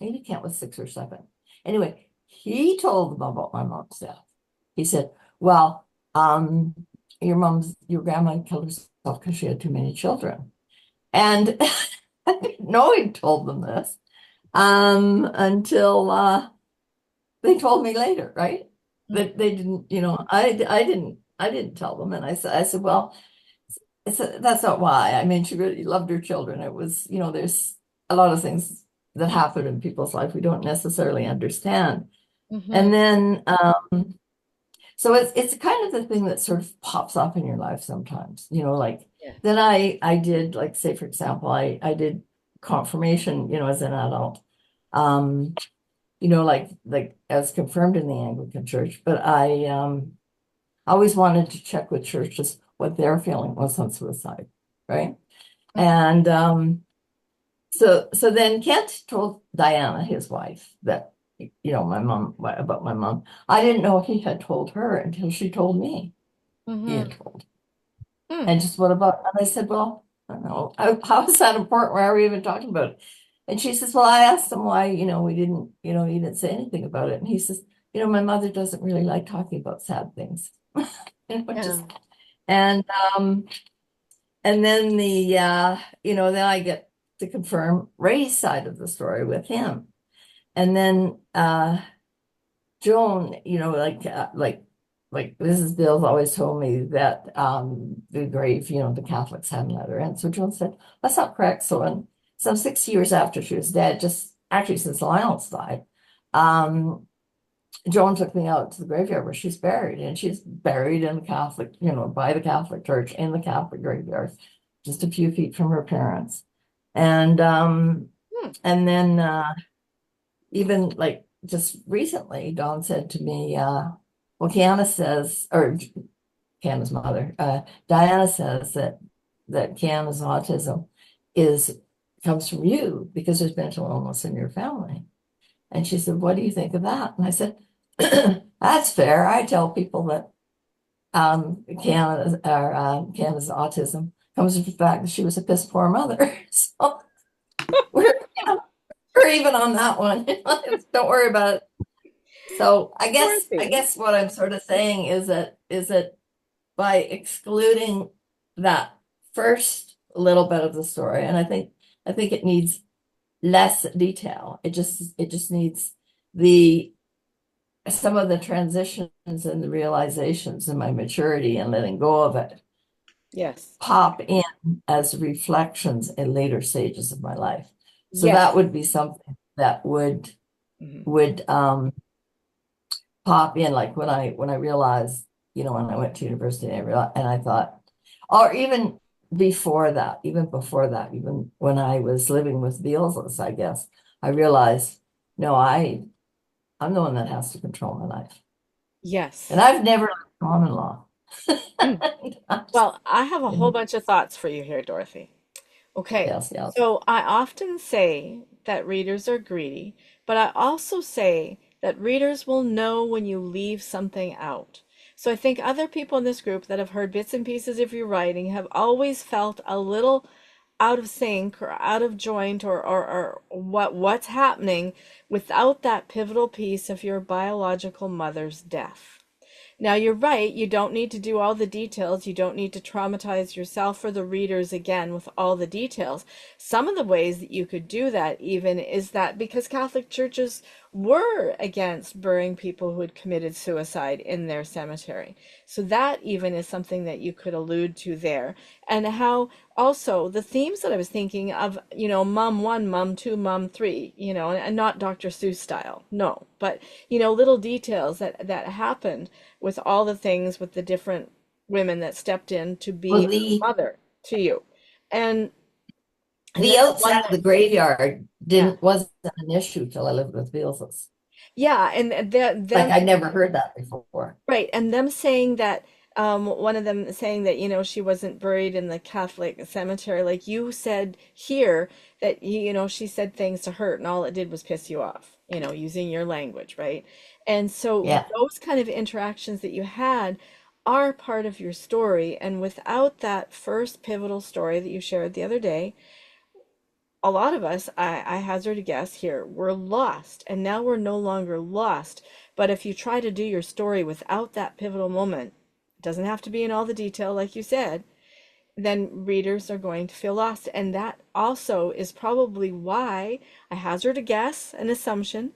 maybe Kent was 6 or 7. Anyway, he told them about my mom's death. He said, well, your grandma killed herself because she had too many children. And I didn't know he told them this until they told me later, right? That they didn't, I didn't tell them. And I said, well, that's not why. I mean, she really loved her children. It was, there's a lot of things that happen in people's life we don't necessarily understand. And then, so it's kind of the thing that sort of pops up in your life sometimes, like Yeah. then I did, like, say, for example, I did confirmation, as an adult. Like as confirmed in the Anglican Church, but I always wanted to check with churches what their feeling was on suicide, right? And so then Kent told Diana, his wife, that my mom, about my mom. I didn't know he had told her until she told me he had told. And just what about? And I said, well, I don't know. How is that important? Why are we even talking about it? And she says, well, I asked him why, we didn't, he didn't say anything about it. And he says, my mother doesn't really like talking about sad things. Just, and then then I get to confirm Ray's side of the story with him. And then Joan, like Mrs. Bills always told me that the grave, the Catholics hadn't let her in. So Joan said, that's not correct. So some 6 years after she was dead, just actually since Lionel's died, Joan took me out to the graveyard where she's buried, and she's buried in the Catholic, by the Catholic Church in the Catholic graveyard, just a few feet from her parents. And then even like just recently, Dawn said to me, well, Kiana says, or Kiana's mother, Diana says that Kiana's autism comes from you because there's mental illness in your family. And she said, what do you think of that? And I said, that's fair. I tell people that Kiana's autism comes from the fact that she was a piss poor mother. So we're even on that one. Don't worry about it. So I guess what I'm sort of saying is that by excluding that first little bit of the story, and I think it needs less detail. It just needs some of the transitions and the realizations in my maturity and letting go of it. Yes. Pop in as reflections in later stages of my life. So Yes. that would be something that would pop in, like when I realized, when I went to university and I thought, or even before that, even when I was living with Beals, I guess, I realized, no, I'm the one that has to control my life. Yes. And I've never lived common law. Well, I have a whole bunch of thoughts for you here, Dorothy. Okay. Yes. So I often say that readers are greedy, but I also say that readers will know when you leave something out. So I think other people in this group that have heard bits and pieces of your writing have always felt a little out of sync or out of joint or what's happening without that pivotal piece of your biological mother's death. Now, you're right, you don't need to do all the details. You don't need to traumatize yourself or the readers again with all the details. Some of the ways that you could do that even is that because Catholic churches were against burying people who had committed suicide in their cemetery. So that even is something that you could allude to there. And how also the themes that I was thinking of, mom one, mom two, mom three, and not Dr. Seuss style, no, but, little details that happened with all the things with the different women that stepped in to be a mother to you. And the outside of the graveyard wasn't an issue till I lived with Bealses. Yeah, and Like them I never heard that before. right, and them saying that one of them saying that, she wasn't buried in the Catholic cemetery, like you said here that she said things to hurt and all it did was piss you off, using your language, right? And so Yeah. those kind of interactions that you had are part of your story, and without that first pivotal story that you shared the other day, a lot of us, I hazard a guess here, we're lost, and now we're no longer lost. But if you try to do your story without that pivotal moment, it doesn't have to be in all the detail, like you said, then readers are going to feel lost. And that also is probably why I hazard a guess, an assumption,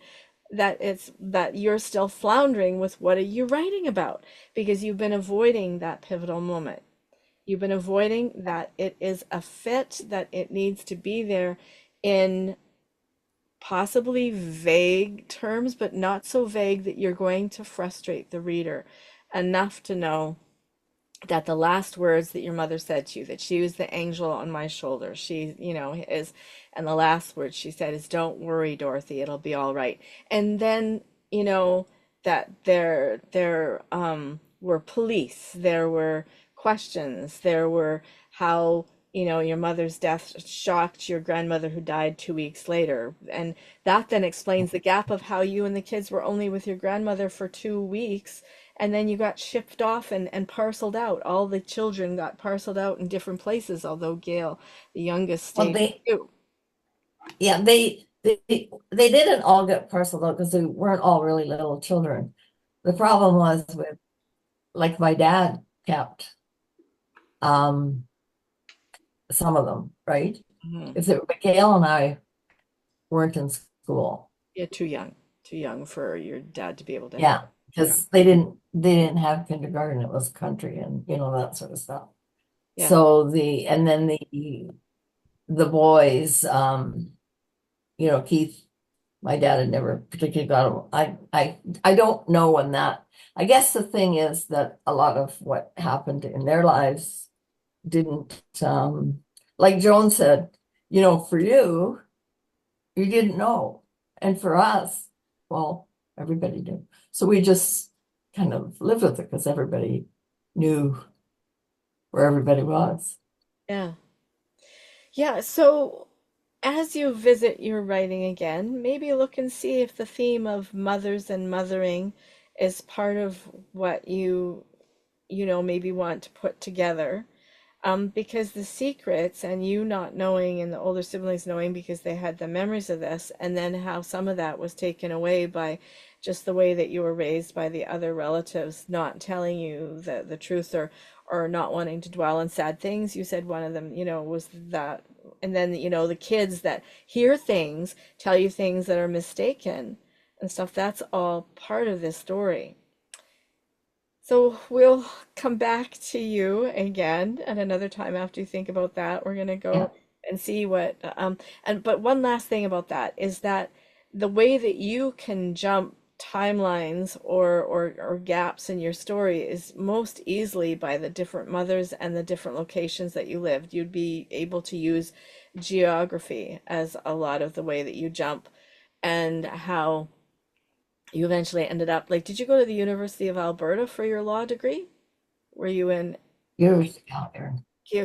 that you're still floundering with what are you writing about, because you've been avoiding that pivotal moment. You've been avoiding that it is a fit, that it needs to be there in possibly vague terms, but not so vague that you're going to frustrate the reader enough to know that the last words that your mother said to you, that she was the angel on my shoulder, she, and the last words she said is, "Don't worry, Dorothy, it'll be all right." And then, that there were police, there were questions, there were how, your mother's death shocked your grandmother who died 2 weeks later. And that then explains the gap of how you and the kids were only with your grandmother for 2 weeks, and then you got shipped off and parceled out. All the children got parceled out in different places, although Gail, the youngest, Well, stayed with you. yeah, they didn't all get parceled out because they weren't all really little children. The problem was with, like, my dad kept some of them, right? Mhm. If it, but Gail and I weren't in school. Yeah, too young for your dad to be able to Yeah, handle. Yeah, because they didn't have kindergarten. It was country and that sort of stuff. yeah, So and then the boys, Keith, my dad had never particularly got him. I don't know when that. I guess the thing is that a lot of what happened in their lives didn't, like Joan said, for you didn't know. And for us, well, everybody knew. So we just kind of lived with it because everybody knew where everybody was. yeah. Yeah, so as you visit your writing again, maybe look and see if the theme of mothers and mothering is part of what you maybe want to put together. Because the secrets and you not knowing and the older siblings knowing because they had the memories of this, and then how some of that was taken away by just the way that you were raised by the other relatives not telling you the truth, or not wanting to dwell on sad things. You said one of them, was that, and then, the kids that hear things, tell you things that are mistaken and stuff. That's all part of this story. So we'll come back to you again at another time after you think about that. We're gonna Yeah. go and see what but one last thing about that is that the way that you can jump timelines or gaps in your story is most easily by the different mothers and the different locations that you lived. You'd be able to use geography as a lot of the way that you jump, and how you eventually ended up, like, did you go to the University of Alberta for your law degree? Were you in Years out there.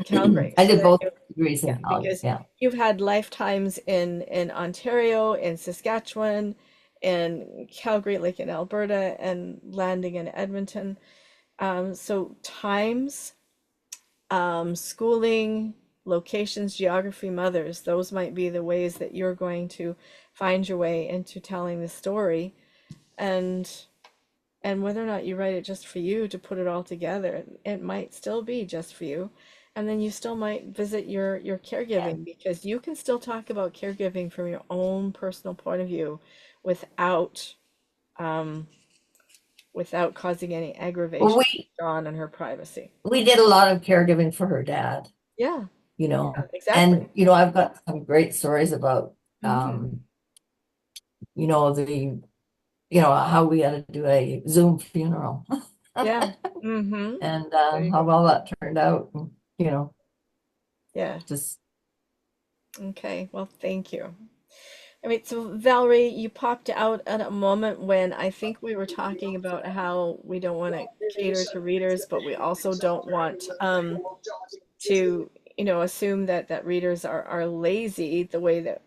Calgary? I So did then both you, degrees yeah, in Calgary. because Yeah. you've had lifetimes in Ontario, in Saskatchewan, in Calgary, like in Alberta, and landing in Edmonton. So times, schooling, locations, geography, mothers, those might be the ways that you're going to find your way into telling the story. And whether or not you write it just for you to put it all together, it might still be just for you. And then you still might visit your Yeah. caregiving, because you can still talk about caregiving from your own personal point of view without um without causing any Well, aggravation to Dawn and her privacy. we did a lot of caregiving for her dad, Yeah, yeah, exactly. and I've got some great stories about Hmm. the how we had to do a Zoom funeral Yeah. Hmm. and There you how go. well that turned out. And, Yeah. just Okay. Well, thank you. I mean, so Valerie, you popped out at a moment when I think we were talking about how we don't want to cater to readers, but we also don't want to, assume that readers are lazy the way that,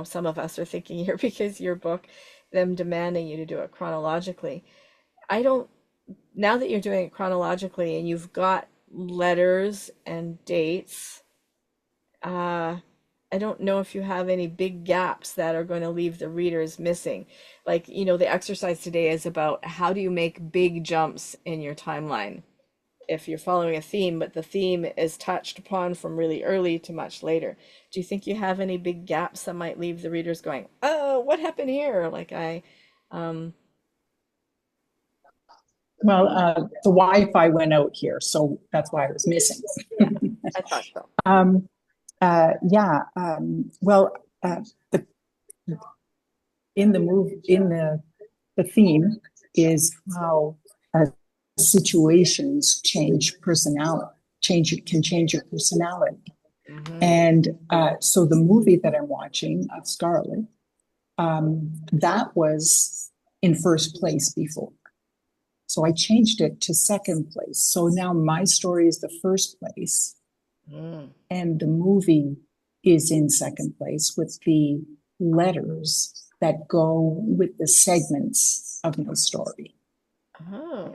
some of us are thinking here because your book, them demanding you to do it chronologically. I don't, now that you're doing it chronologically and you've got letters and dates, uh, I don't know if you have any big gaps that are going to leave the readers missing. Like, the exercise today is about how do you make big jumps in your timeline if you're following a theme, but the theme is touched upon from really early to much later. Do you think you have any big gaps that might leave the readers going, "Oh, what happened here?" Um, Well, the Wi-Fi went out here, so that's why I was missing. yeah, I thought so. Um, yeah. Well, the in the move in the theme is how situations change personality. Change your personality, Hmm. and so the movie that I'm watching of Scarlet, that was in first place before. So I changed it to second place. So now my story is the first place, Mm. and the movie is in second place with the letters that go with the segments of my story. Oh,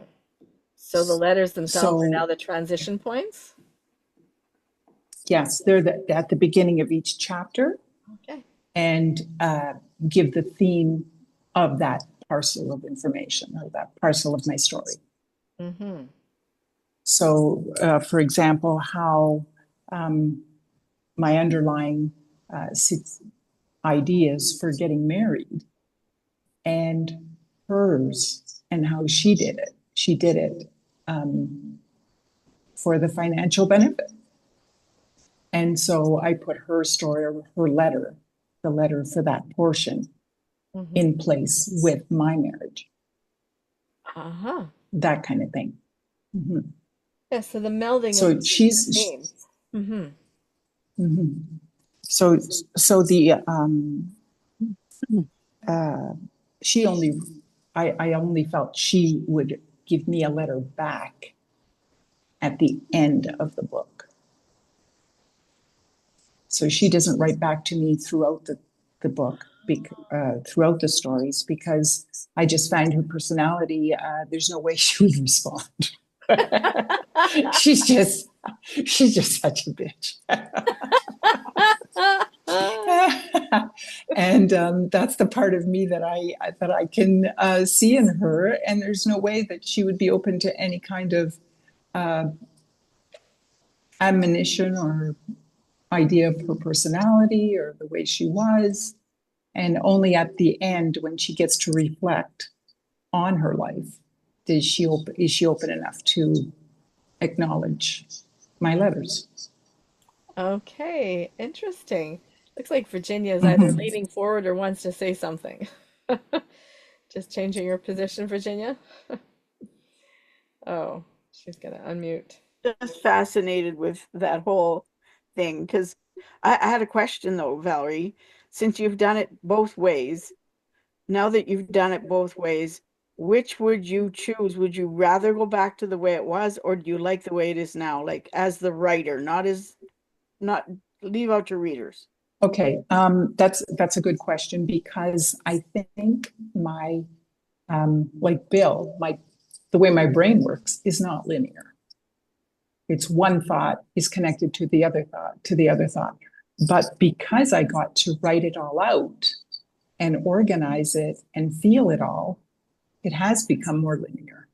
so the letters themselves are now So, the transition points? yes, at the beginning of each chapter Okay. and give the theme of that parcel of information or that parcel of my story. Mm-hmm. So, for example, how my underlying ideas for getting married and hers and how she did it. She did it for the financial benefit. And so I put her story or her letter, the letter for that portion, Mm-hmm. in place with my marriage, Uh-huh. that kind of thing. Mm-hmm. Yeah, so the melding of So the she's, themes. Mm-hmm. mm-hmm. so so the uh, she only, I only felt she would give me a letter back at the end of the book. So she doesn't write back to me throughout the book, throughout the stories, because I just find her personality, there's no way she would respond. she's just she's just such a bitch. And that's the part of me that I can see in her, and there's no way that she would be open to any kind of uh, admonition or idea of her personality or the way she was. And only at the end, when she gets to reflect on her life, is she open enough to acknowledge my letters. Okay, interesting. Looks like Virginia is either Mm-hmm. leaning forward or wants to say something. Just changing your position, Virginia. Oh, she's gonna unmute. Just fascinated with that whole thing because I had a question though, Valerie. Since you've done it both ways, now that you've done it both ways, which would you choose? Would you rather go back to the way it was, or do you like the way it is now? Like as the writer, not leave out your readers. Okay, that's a good question because I think my like Bill, the way my brain works is not linear. It's one thought is connected to the other thought, to the other thought. But because I got to write it all out and organize it and feel it all, it has become more linear.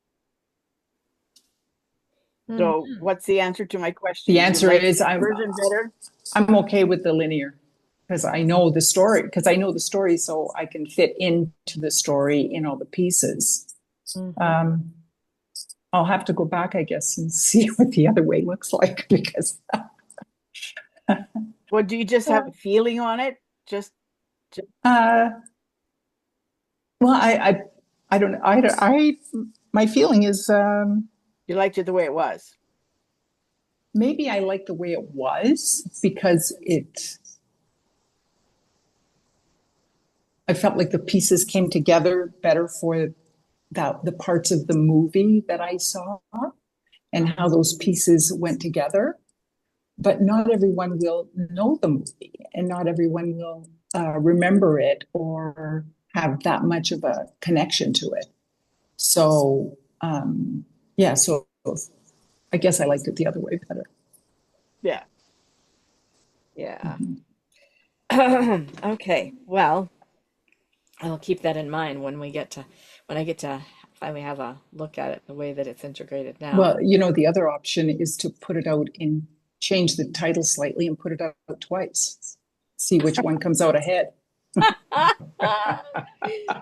Hmm. So what's the answer to my question? The Do you answer like is this version better? I'm okay with the linear because I know the story, so I can fit into the story in all the pieces. Mhm. Um, I'll have to go back, I guess, and see what the other way looks like because Well, do you just have a feeling on it? Just uh, well, I don't know. My feeling is you liked it the way it was. maybe I like the way it was because I felt like the pieces came together better for the parts of the movie that I saw and how those pieces went together. But not everyone will know the movie, and not everyone will remember it or have that much of a connection to it. So, yeah, so I guess I liked it the other way better. Yeah. Yeah. Mhm. Okay. Well, I'll keep that in mind when I get to finally have a look at it the way that it's integrated now. Well, the other option is to put it out change the title slightly and put it out twice. See which one comes out ahead.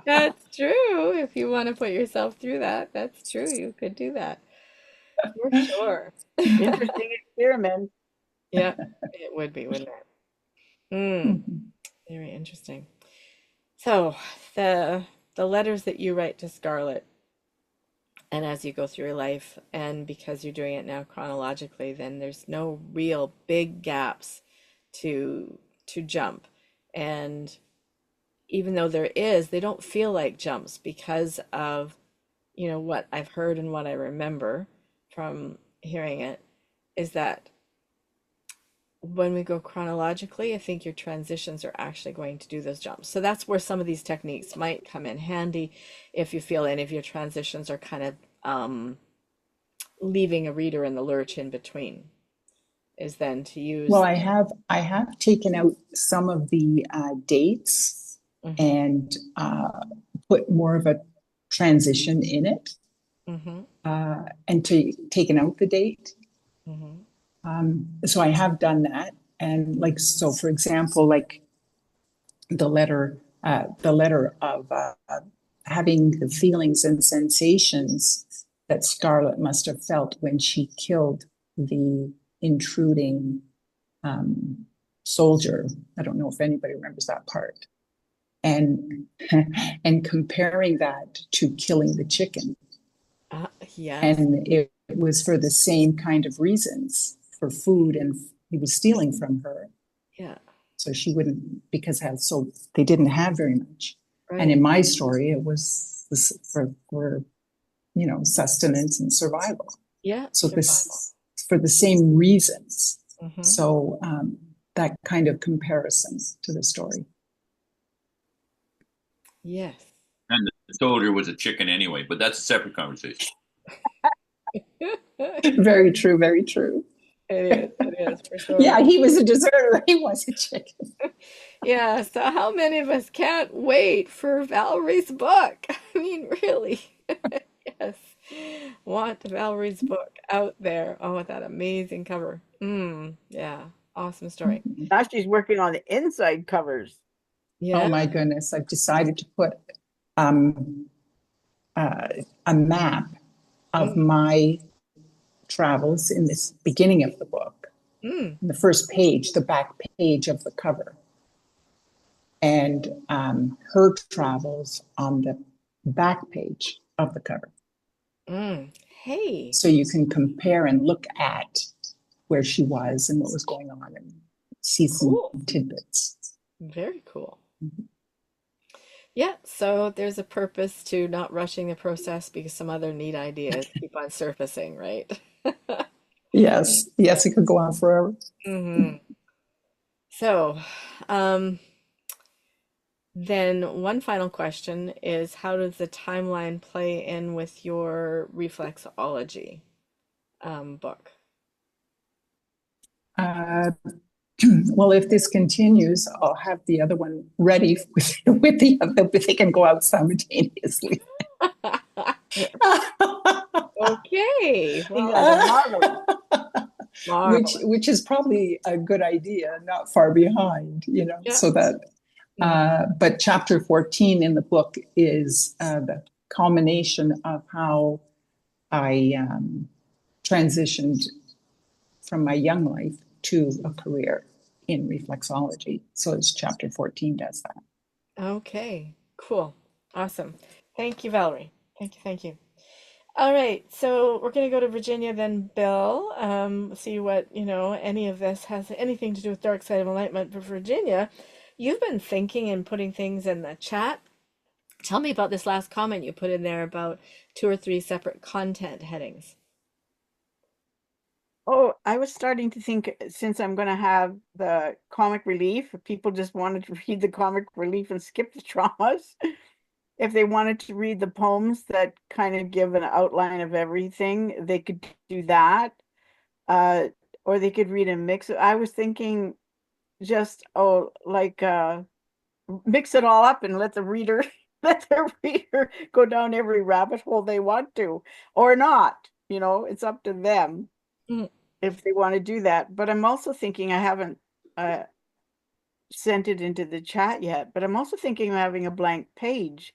That's true. If you want to put yourself through that, that's true. You could do that for sure. Interesting experiment. Yeah, it would be, wouldn't it? Hmm. Mhm. Very interesting. So the letters that you write to Scarlett, and as you go through your life, and because you're doing it now chronologically, then there's no real big gaps to jump. And even though there is, they don't feel like jumps because of, what I've heard and what I remember from hearing it is that when we go chronologically, I think your transitions are actually going to do those jumps. So that's where some of these techniques might come in handy if you feel any of your transitions are kind of leaving a reader in the lurch in between, is then to Well, use. I have taken out some of the dates Mhm, and put more of a transition in it, mhm, and taken out the date. mhm, So I have done that, and like so, for example, like the letter of having the feelings and sensations that Scarlett must have felt when she killed the intruding soldier. I don't know if anybody remembers that part. And and comparing that to killing the chicken. yes, And it was for the same kind of reasons, for food, and he was stealing from her. yeah, So she wouldn't, because so they didn't have very much. And right, in my story, it was for sustenance and survival. yeah, So survival. this for the same reasons. Hmm. So that kind of comparison to the story. Yes. And the soldier was a chicken anyway, but that's a separate conversation. Very true, very true. It is for sure. Yeah, he was a deserter. He was a chicken. Yeah, so how many of us can't wait for Valerie's book? I mean, really. Yes. Want Valerie's book out there. Oh, that amazing cover. Yeah. Awesome story. Now she's working on the inside covers. Oh Yeah. my goodness! I've decided to put um, uh, a map of Mm, my travels in this beginning of the book, mm, the first page, the back page of the cover, and her travels on the back page of the cover. Hey, So you can compare and look at where she was and what was going on and see some cool. tidbits. Very cool. Yeah, so there's a purpose to not rushing the process because some other neat ideas keep on surfacing, right? Yes, yes, it could go on forever. Hmm. So, um, then one final question is how does the timeline play in with your reflexology book? Uh, well, if this continues, I'll have the other one ready with the other, but they can go out simultaneously. Okay, You well, got a marvelous, which marvelous. which is probably a good idea, not far behind, Yeah. so that Mhm. but chapter 14 in the book is the culmination of how I transitioned from my young life to a career in reflexology. So it's chapter 14 does that. Okay, cool. Awesome. Thank you, Valerie. Thank you, thank you. All right, so we're going to go to Virginia then, Bill. See what, any of this has anything to do with dark side of enlightenment. But Virginia, You've been thinking and putting things in the chat. Tell me about this last comment you put in there about two or three separate content headings. Oh, I was starting to think since I'm going to have the comic relief, if people just wanted to read the comic relief and skip the traumas. If they wanted to read the poems that kind of give an outline of everything, they could do that. Uh, or they could read a mix. I was thinking just, oh, like mix it all up and let the reader let the reader go down every rabbit hole they want to, or not. It's up to them Mm. if they want to do that. But I'm also thinking I haven't uh, sent it into the chat yet, but I'm also thinking of having a blank page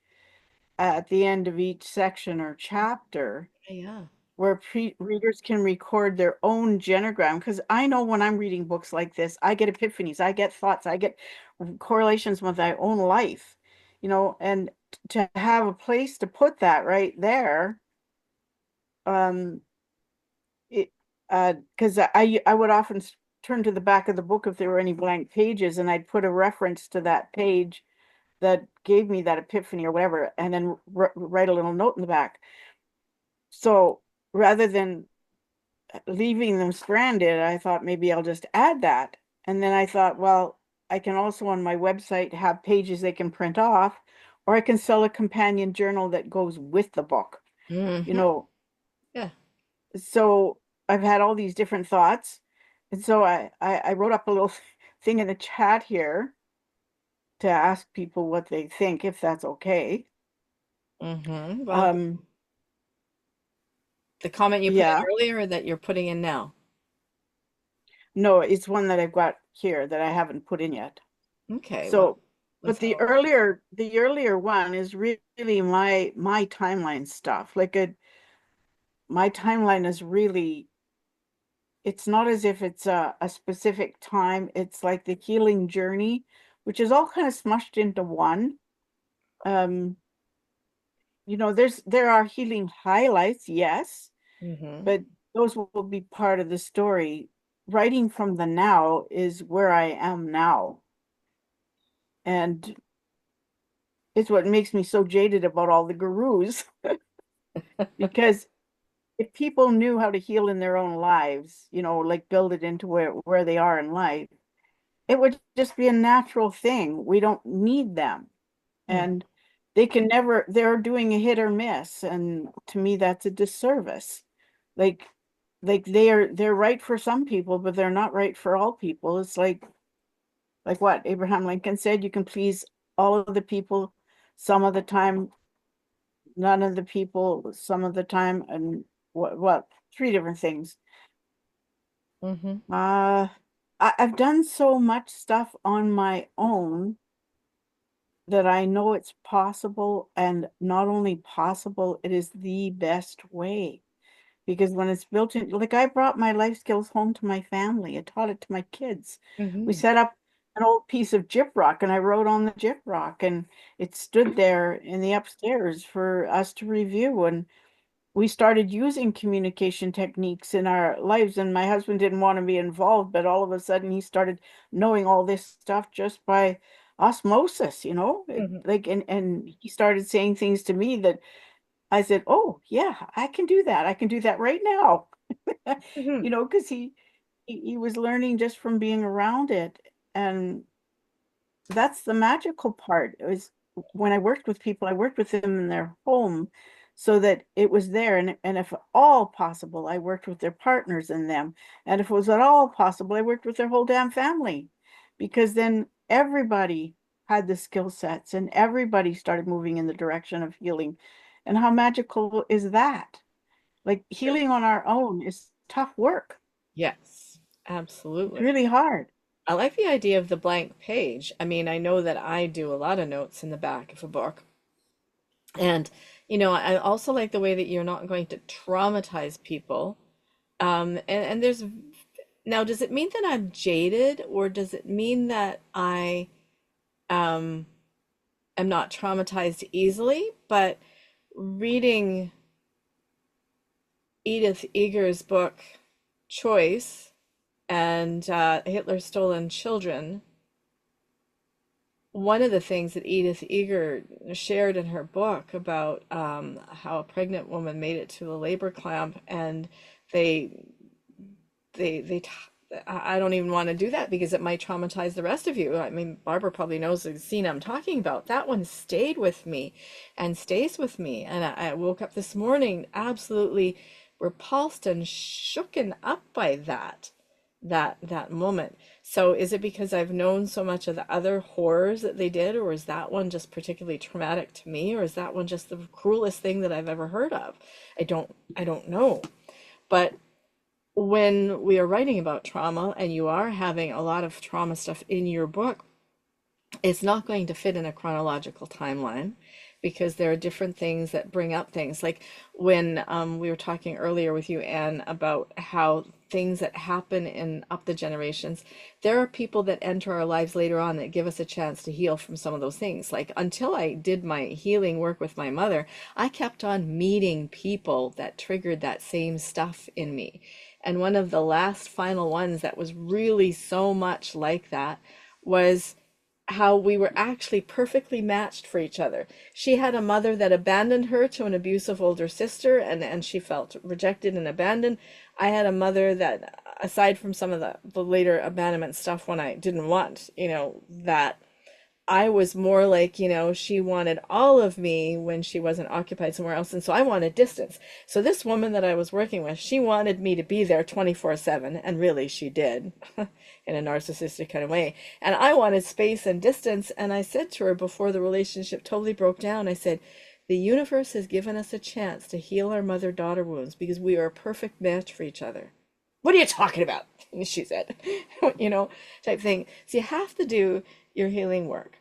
at the end of each section or chapter Yeah. where readers can record their own genogram. Because I know when I'm reading books like this, I get epiphanies, I get thoughts, I get correlations with my own life, and to have a place to put that right there, um, it because I would often turn to the back of the book if there were any blank pages, and I'd put a reference to that page that gave me that epiphany or whatever, and then write a little note in the back. So rather than leaving them stranded, I thought maybe I'll just add that. And then I thought, well, I can also on my website have pages they can print off, or I can sell a companion journal that goes with the book, you Hmm. know. Yeah. So I've had all these different thoughts. And so I wrote up a little thing in the chat here to ask people what they think, if that's okay. Well, Um, the comment you put in yeah, earlier or that you're putting in now? no, it's one that I've got here that I haven't put in yet. Okay, well, So, but let's have the a look. earlier one is really my timeline stuff. My timeline is really, it's not as if it's a specific time. It's like the healing journey, which is all kind of smushed into one. Um, there are healing highlights, yes, Hmm. but those will be part of the story. Writing from the now is where I am now. And it's what makes me so jaded about all the gurus. Because if people knew how to heal in their own lives, like build it into where they are in life, it would just be a natural thing. We don't need them. And they're doing a hit or miss. And to me, that's a disservice. Like, like they're right for some people, but they're not right for all people. It's like what Abraham Lincoln said, you can please all of the people some of the time, none of the people some of the time, and what three different things. Hmm. I've done so much stuff on my own that I know it's possible, and not only possible, it is the best way. Because when it's built in, like I brought my life skills home to my family. I taught it to my kids. We Hmm. set up an old piece of gyprock and I wrote on the gyprock, and it stood there in the upstairs for us to review. And we started using communication techniques in our lives, and my husband didn't want to be involved, but all of a sudden he started knowing all this stuff just by osmosis, Hmm. like, and he started saying things to me that I said, oh yeah, I can do that. I can do that right now. Hmm. Because he was learning just from being around it. And that's the magical part. It was when I worked with people, I worked with them in their home so that it was there. And if at all possible, I worked with their partners in them. And if it was at all possible, I worked with their whole damn family, because then everybody had the skill sets and everybody started moving in the direction of healing. And how magical is that? Like, healing on our own is tough work. Yes, It's absolutely. really hard. I like the idea of the blank page. I mean, I know that I do a lot of notes in the back of a book. And, I also like the way that you're not going to traumatize people. And there's now, does it mean that I'm jaded, or does it mean that I um, am not traumatized easily? But reading Edith Eger's book, Choice, and Hitler's Stolen Children, one of the things that Edith Eger shared in her book about how a pregnant woman made it to the labor clamp, and they they I don't even want to do that because it might traumatize the rest of you. I mean, Barbara probably knows the scene I'm talking about. That one stayed with me and stays with me. And I woke up this morning absolutely repulsed and shooken up by that moment. So is it because I've known so much of the other horrors that they did, or is that one just particularly traumatic to me, or is that one just the cruelest thing that I've ever heard of? I don't know. But when we are writing about trauma and you are having a lot of trauma stuff in your book, it's not going to fit in a chronological timeline because there are different things that bring up things. Like when we were talking earlier with you, Anne, about how things that happen in up the generations, there are people that enter our lives later on that give us a chance to heal from some of those things. Like until I did my healing work with my mother, I kept on meeting people that triggered that same stuff in me. And one of the last final ones that was really so much like that was how we were actually perfectly matched for each other. She had a mother that abandoned her to an abusive older sister, and she felt rejected and abandoned. I had a mother that, aside from some of the later abandonment stuff when I didn't want, that I was more like, she wanted all of me when she wasn't occupied somewhere else. And so I wanted distance. So this woman that I was working with, she wanted me to be there 24/7. And really, she did in a narcissistic kind of way. And I wanted space and distance. And I said to her before the relationship totally broke down, I said, the universe has given us a chance to heal our mother-daughter wounds because we are a perfect match for each other. What are you talking about? She said, type thing. So you have to do your healing work.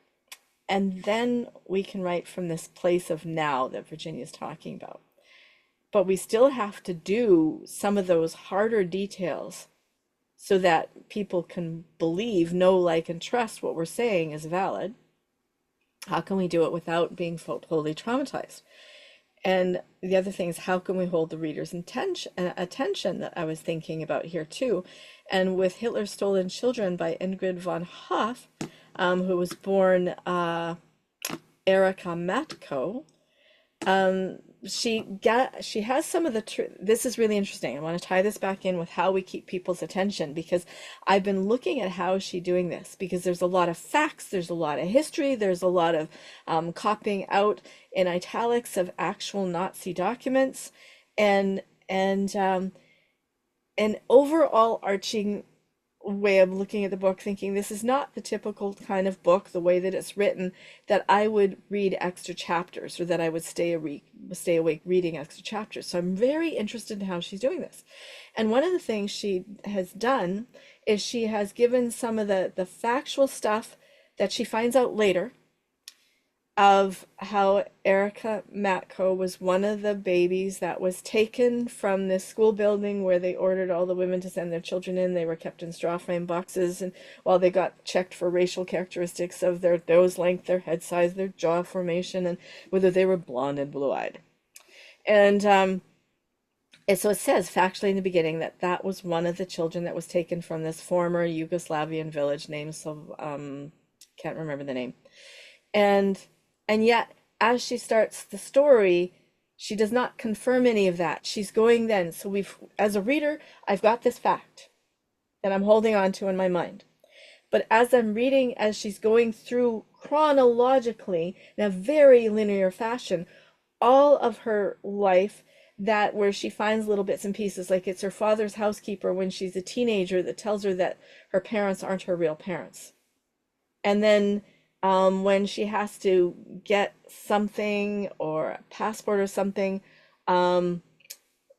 And then we can write from this place of now that Virginia's talking about. But we still have to do some of those harder details so that people can believe, know, like, and trust what we're saying is valid. How can we do it without being totally traumatized? And the other thing is, how can we hold the reader's attention that I was thinking about here too? And with Hitler's Stolen Children by Ingrid von Hoff, who was born Erika Matko, she has some of the this is really interesting. I want to tie this back in with how we keep people's attention, because I've been looking at how she's doing this, because there's a lot of facts, there's a lot of history, there's a lot of copying out in italics of actual Nazi documents, and an overall arching way of looking at the book, thinking this is not the typical kind of book, the way that it's written, that I would read extra chapters, or that I would stay awake reading extra chapters. So I'm very interested in how she's doing this. And one of the things she has done is she has given some of the factual stuff that she finds out later of how Erika Matko was one of the babies that was taken from this school building where they ordered all the women to send their children in. They were kept in straw frame boxes, and while they got checked for racial characteristics of their nose length, their head size, their jaw formation, and whether they were blonde and blue-eyed. And so it says factually in the beginning that that was one of the children that was taken from this former Yugoslavian village named, can't remember the name. And yet, as she starts the story, she does not confirm any of that. She's going then. So as a reader, I've got this fact that I'm holding on to in my mind. But as I'm reading, as she's going through chronologically in a very linear fashion, all of her life, that where she finds little bits and pieces, like it's her father's housekeeper when she's a teenager that tells her that her parents aren't her real parents. And then when she has to get something or a passport or something, the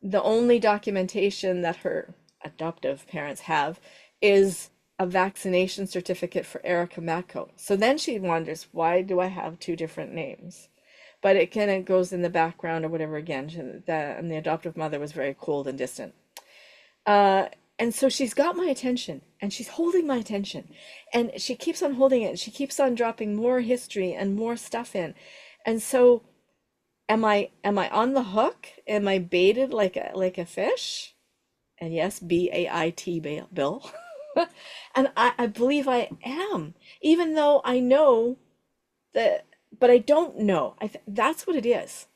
only documentation that her adoptive parents have is a vaccination certificate for Erika Matko. So then she wonders, why do I have two different names? But it kind of goes in the background or whatever again, and the adoptive mother was very cold and distant. And so she's got my attention, and she's holding my attention, and she keeps on holding it, and she keeps on dropping more history and more stuff in. And so am I on the hook? Am I baited like a fish? And yes, BAIT, Bill. And I believe I am, even though I know that, but I don't know. That's what it is.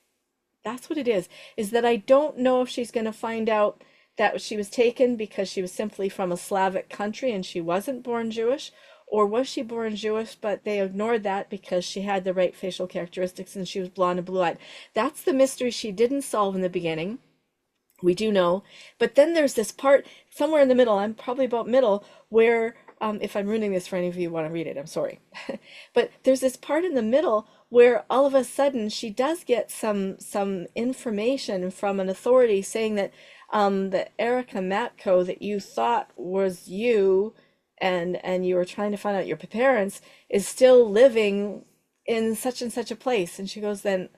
That's what it is that I don't know if she's going to find out that she was taken because she was simply from a Slavic country and she wasn't born Jewish, or was she born Jewish, but they ignored that because she had the right facial characteristics and she was blonde and blue-eyed. That's the mystery she didn't solve in the beginning. We do know. But then there's this part somewhere in the middle, I'm probably about middle, where if I'm ruining this for any of you who want to read it, I'm sorry. But there's this part in the middle where all of a sudden she does get some information from an authority saying that Erica Matko that you thought was you and you were trying to find out your parents is still living in such and such a place. And she goes, then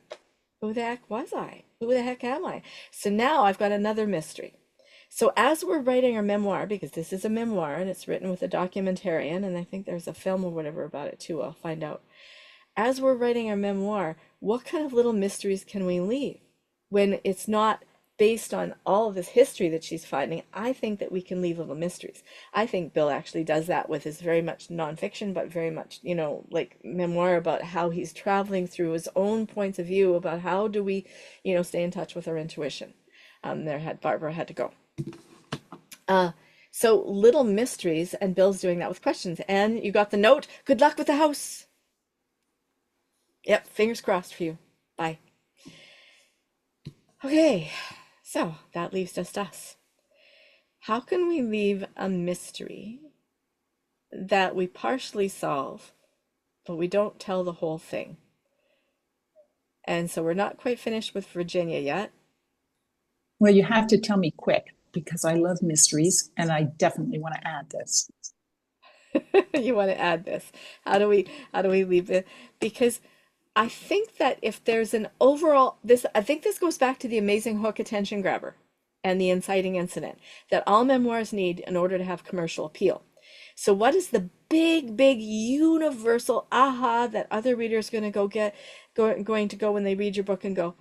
who the heck was I? Who the heck am I? So now I've got another mystery. So as we're writing our memoir, because this is a memoir and it's written with a documentarian, and I think there's a film or whatever about it too, I'll find out. As we're writing our memoir, what kind of little mysteries can we leave when it's not based on all of this history that she's finding? I think that we can leave little mysteries. I think Bill actually does that with his very much nonfiction, but very much, like memoir about how he's traveling through his own points of view about how do we, stay in touch with our intuition. Barbara had to go. So little mysteries, and Bill's doing that with questions. And you got the note. Good luck with the house. Yep, fingers crossed for you. Bye. Okay, so that leaves just us. How can we leave a mystery that we partially solve, but we don't tell the whole thing? And so we're not quite finished with Virginia yet. Well, you have to tell me quick because I love mysteries and I definitely want to add this. You want to add this. How do we leave it? Because I think that if there's an overall, I think this goes back to the amazing hook attention grabber and the inciting incident that all memoirs need in order to have commercial appeal. So what is the big universal aha that other readers going to go when they read your book and go,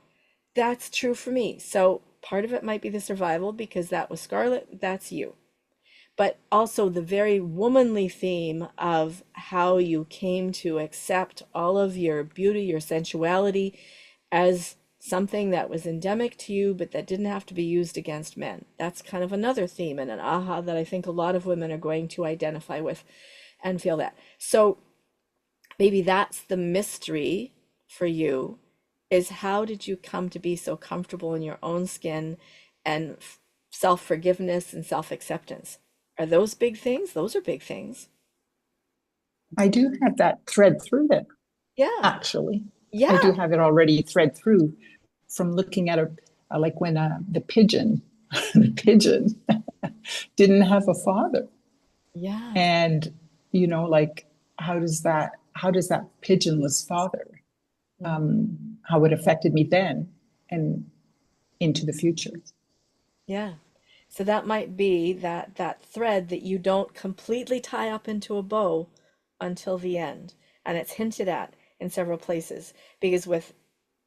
that's true for me. So part of it might be the survival because that was Scarlett, that's you. But also the very womanly theme of how you came to accept all of your beauty, your sensuality as something that was endemic to you, but that didn't have to be used against men. That's kind of another theme and an aha that I think a lot of women are going to identify with and feel that. So maybe that's the mystery for you, is how did you come to be so comfortable in your own skin and self-forgiveness and self-acceptance? Are those big things? Those are big things. I do have that thread through there. Yeah. Actually, Yeah. I do have it already thread through from looking at like when the pigeon, the pigeon didn't have a father. Yeah. And, like, how does that pigeonless father, how it affected me then and into the future. Yeah. So that might be that thread that you don't completely tie up into a bow until the end. And it's hinted at in several places because with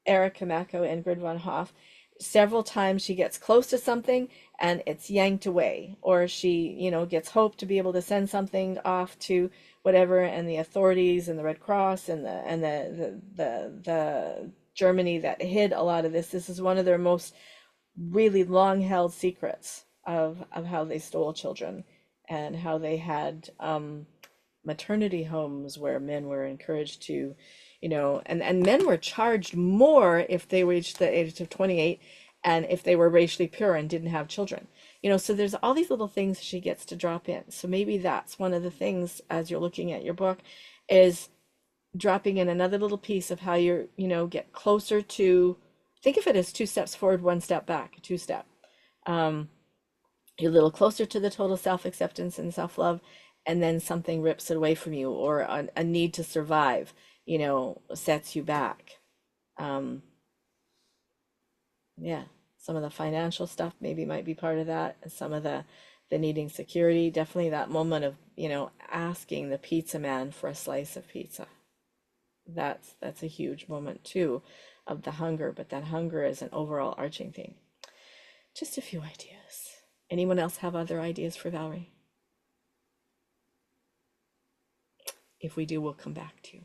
Erica Mako and Grid von Hoff, several times she gets close to something and it's yanked away, or she, gets hope to be able to send something off to whatever, and the authorities and the Red Cross and the Germany that hid a lot of this. This is one of their most really long held secrets of how they stole children and how they had maternity homes where men were encouraged to, and men were charged more if they reached the age of 28 and if they were racially pure and didn't have children. So there's all these little things she gets to drop in. So maybe that's one of the things as you're looking at your book is dropping in another little piece of how you're, get closer to, think of it as 2 steps forward, 1 step back, a 2-step. You're a little closer to the total self-acceptance and self-love, and then something rips it away from you, or a need to survive, sets you back. Yeah, some of the financial stuff maybe might be part of that, and some of the needing security, definitely that moment of, asking the pizza man for a slice of pizza. That's a huge moment too of the hunger, but that hunger is an overall arching theme. Just a few ideas. Anyone else have other ideas for Valerie? If we do, we'll come back to you.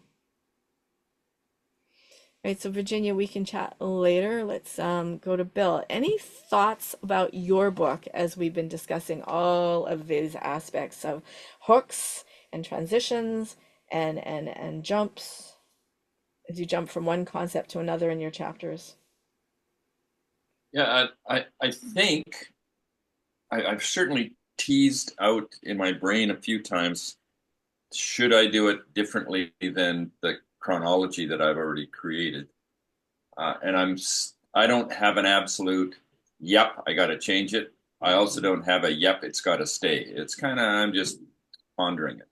All right, so Virginia, we can chat later. Let's go to Bill. Any thoughts about your book as we've been discussing all of these aspects of hooks and transitions and jumps as you jump from one concept to another in your chapters? Yeah, I think I've certainly teased out in my brain a few times, should I do it differently than the chronology that I've already created? And I don't have an absolute, yep, I got to change it. I also don't have a, yep, it's got to stay. It's kind of, I'm just pondering it.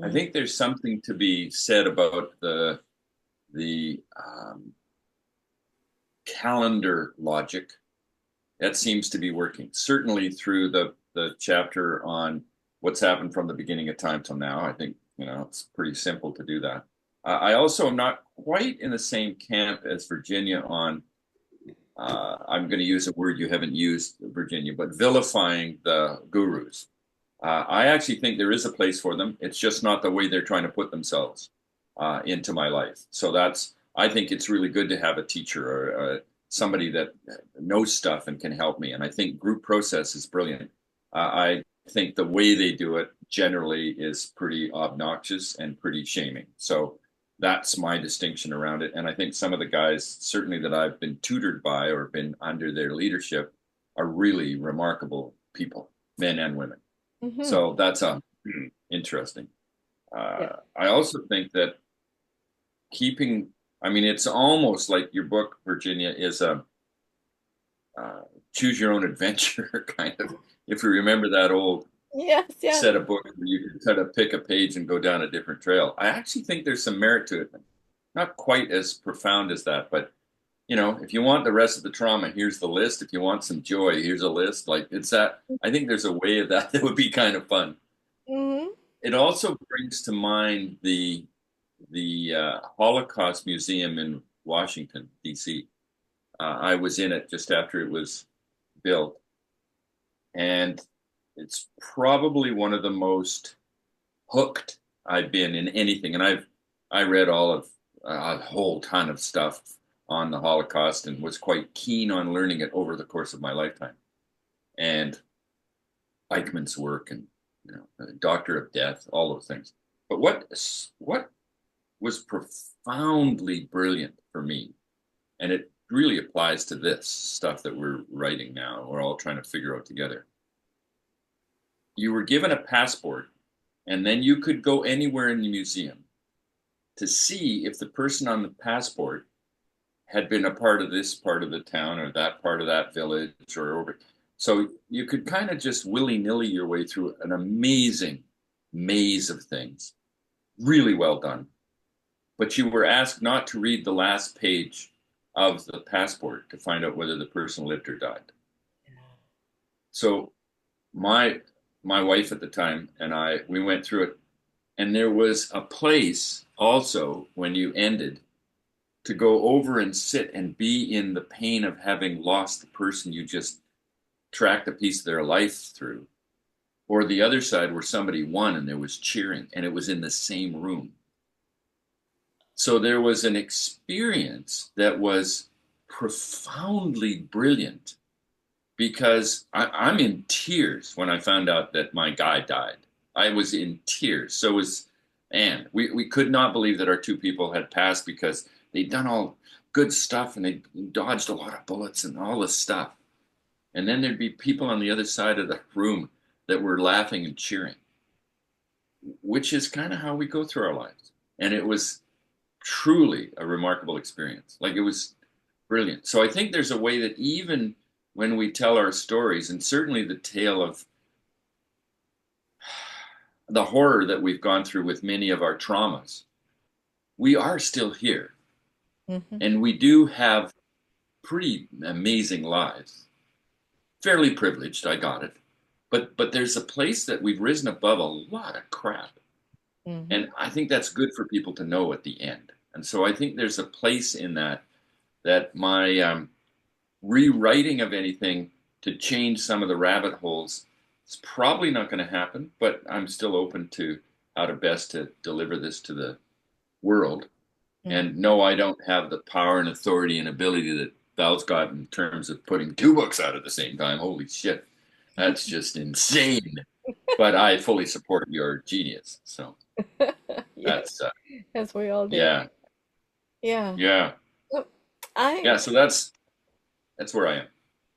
I think there's something to be said about the calendar logic that seems to be working. Certainly through the chapter on what's happened from the beginning of time till now. I think it's pretty simple to do that. I also am not quite in the same camp as Virginia on. I'm going to use a word you haven't used, Virginia, but vilifying the gurus. I actually think there is a place for them. It's just not the way they're trying to put themselves into my life. So I think it's really good to have a teacher or somebody that knows stuff and can help me. And I think group process is brilliant. I think the way they do it generally is pretty obnoxious and pretty shaming. So that's my distinction around it. And I think some of the guys, certainly that I've been tutored by or been under their leadership, are really remarkable people, men and women. Mm-hmm. So that's interesting. Yeah. I also think that it's almost like your book, Virginia, is a choose your own adventure kind of. If you remember that old Yes. set of books where you can kind of pick a page and go down a different trail. I actually think there's some merit to it. Not quite as profound as that, but if you want the rest of the trauma, here's the list. If you want some joy, here's a list. Like it's that. I think there's a way of that would be kind of fun. Mm-hmm. It also brings to mind the Holocaust Museum in Washington, D.C. I was in it just after it was built, and it's probably one of the most hooked I've been in anything. And I read all of a whole ton of stuff on the Holocaust and was quite keen on learning it over the course of my lifetime. And Eichmann's work and Doctor of Death, all those things. But what was profoundly brilliant for me, and it really applies to this stuff that we're writing now, we're all trying to figure out together. You were given a passport, and then you could go anywhere in the museum to see if the person on the passport had been a part of this part of the town or that part of that village or so you could kind of just willy-nilly your way through an amazing maze of things. Really well done. But you were asked not to read the last page of the passport to find out whether the person lived or died. So my wife at the time and we went through it, and there was a place also when you ended to go over and sit and be in the pain of having lost the person you just tracked a piece of their life through, or the other side where somebody won and there was cheering, and it was in the same room. So there was an experience that was profoundly brilliant, because I'm in tears when I found out that my guy died. I was in tears. So was Anne. We could not believe that our two people had passed, because they'd done all good stuff and they dodged a lot of bullets and all this stuff. And then there'd be people on the other side of the room that were laughing and cheering, which is kind of how we go through our lives. And it was truly a remarkable experience. Like, it was brilliant. So I think there's a way that even when we tell our stories, and certainly the tale of the horror that we've gone through with many of our traumas, we are still here. Mm-hmm. And we do have pretty amazing lives. Fairly privileged, I got it. But there's a place that we've risen above a lot of crap. Mm-hmm. And I think that's good for people to know at the end. And so I think there's a place in that my rewriting of anything to change some of the rabbit holes is probably not going to happen, but I'm still open to how to best to deliver this to the world. Mm. And no, I don't have the power and authority and ability that Val's got in terms of putting 2 books out at the same time. Holy shit, that's just insane. But I fully support your genius. So Yes, that's as we all do. yeah, Yeah. yeah, Well, I yeah. So that's where I am.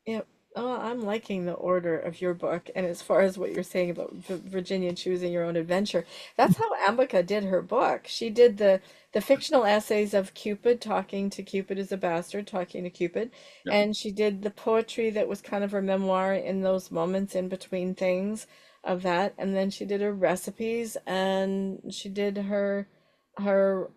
Yep. Oh, I'm liking the order of your book. And as far as what you're saying about Virginia choosing your own adventure, that's how Ambika did her book. She did the fictional essays of Cupid talking to Cupid as a bastard, talking to Cupid, Yeah, and she did the poetry that was kind of her memoir in those moments in between things of that, and then she did her recipes and she did her her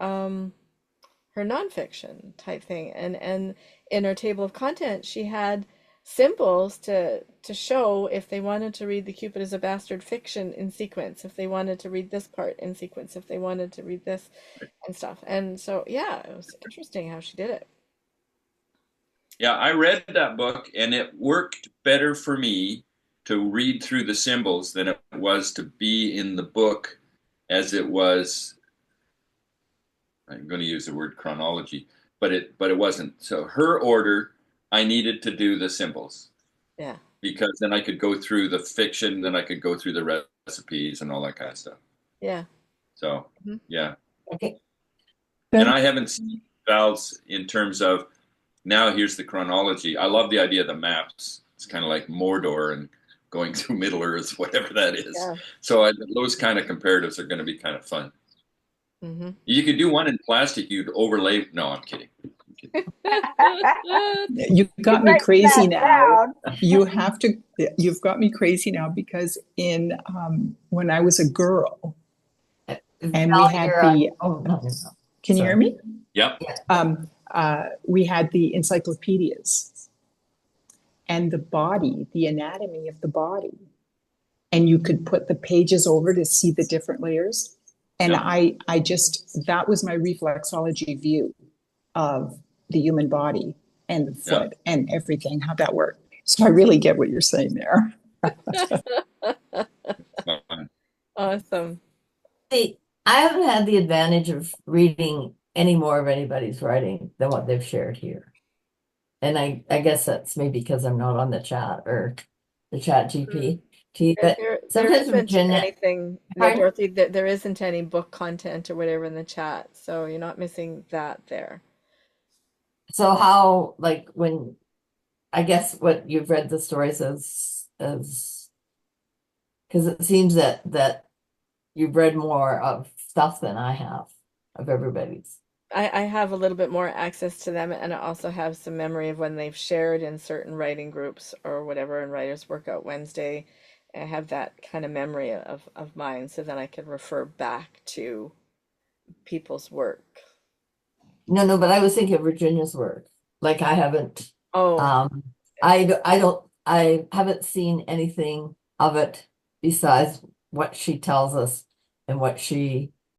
nonfiction type thing, and in her table of content she had symbols to show if they wanted to read the Cupid as a Bastard fiction in sequence, if they wanted to read this part in sequence, if they wanted to read this and stuff. And so yeah, it was interesting how she did it. yeah. I read that book, and it worked better for me to read through the symbols than it was to be in the book, as it was. I'm going to use the word chronology, but it wasn't. So her order, I needed to do the symbols Yeah. because then I could go through the fiction, then I could go through the recipes and all that kind of stuff. Yeah. So Mhm. yeah, Okay. and I haven't seen Val's in terms of now here's the chronology. I love the idea of the maps. It's kind of like Mordor and going through Middle Earth, whatever that is. Yeah. So those kind of comparatives are going to be kind of fun. Mm-hmm. You could do one in plastic. You'd overlay. No, I'm kidding. You got me Write crazy that now. down. You've got me crazy now because in when I was a girl and we Val, had you're the, oh, no, you're not. can you hear Sorry. me? Yep. We had the encyclopedias and the body, the anatomy of the body. And you could put the pages over to see the different layers. And Yep. I just, that was my reflexology view of the human body and the foot and everything, how that worked. So I really get what you're saying there. Awesome. See, I haven't had the advantage of reading any more of anybody's writing than what they've shared here. And I guess that's maybe because I'm not on the chat or the chat GPT. But There sometimes isn't Virginia, anything, no, pardon? Dorothy, there isn't any book content or whatever in the chat, so you're not missing that there. So how, like, when I guess what you've read the stories as because it seems that you've read more of stuff than I have of everybody's. I have a little bit more access to them, and I also have some memory of when they've shared in certain writing groups or whatever in Writers Workout Wednesday. I have that kind of memory of mine, so then I can refer back to people's work. No, but I was thinking of Virginia's work. Like I haven't, Oh, I haven't seen anything of it besides what she tells us and what she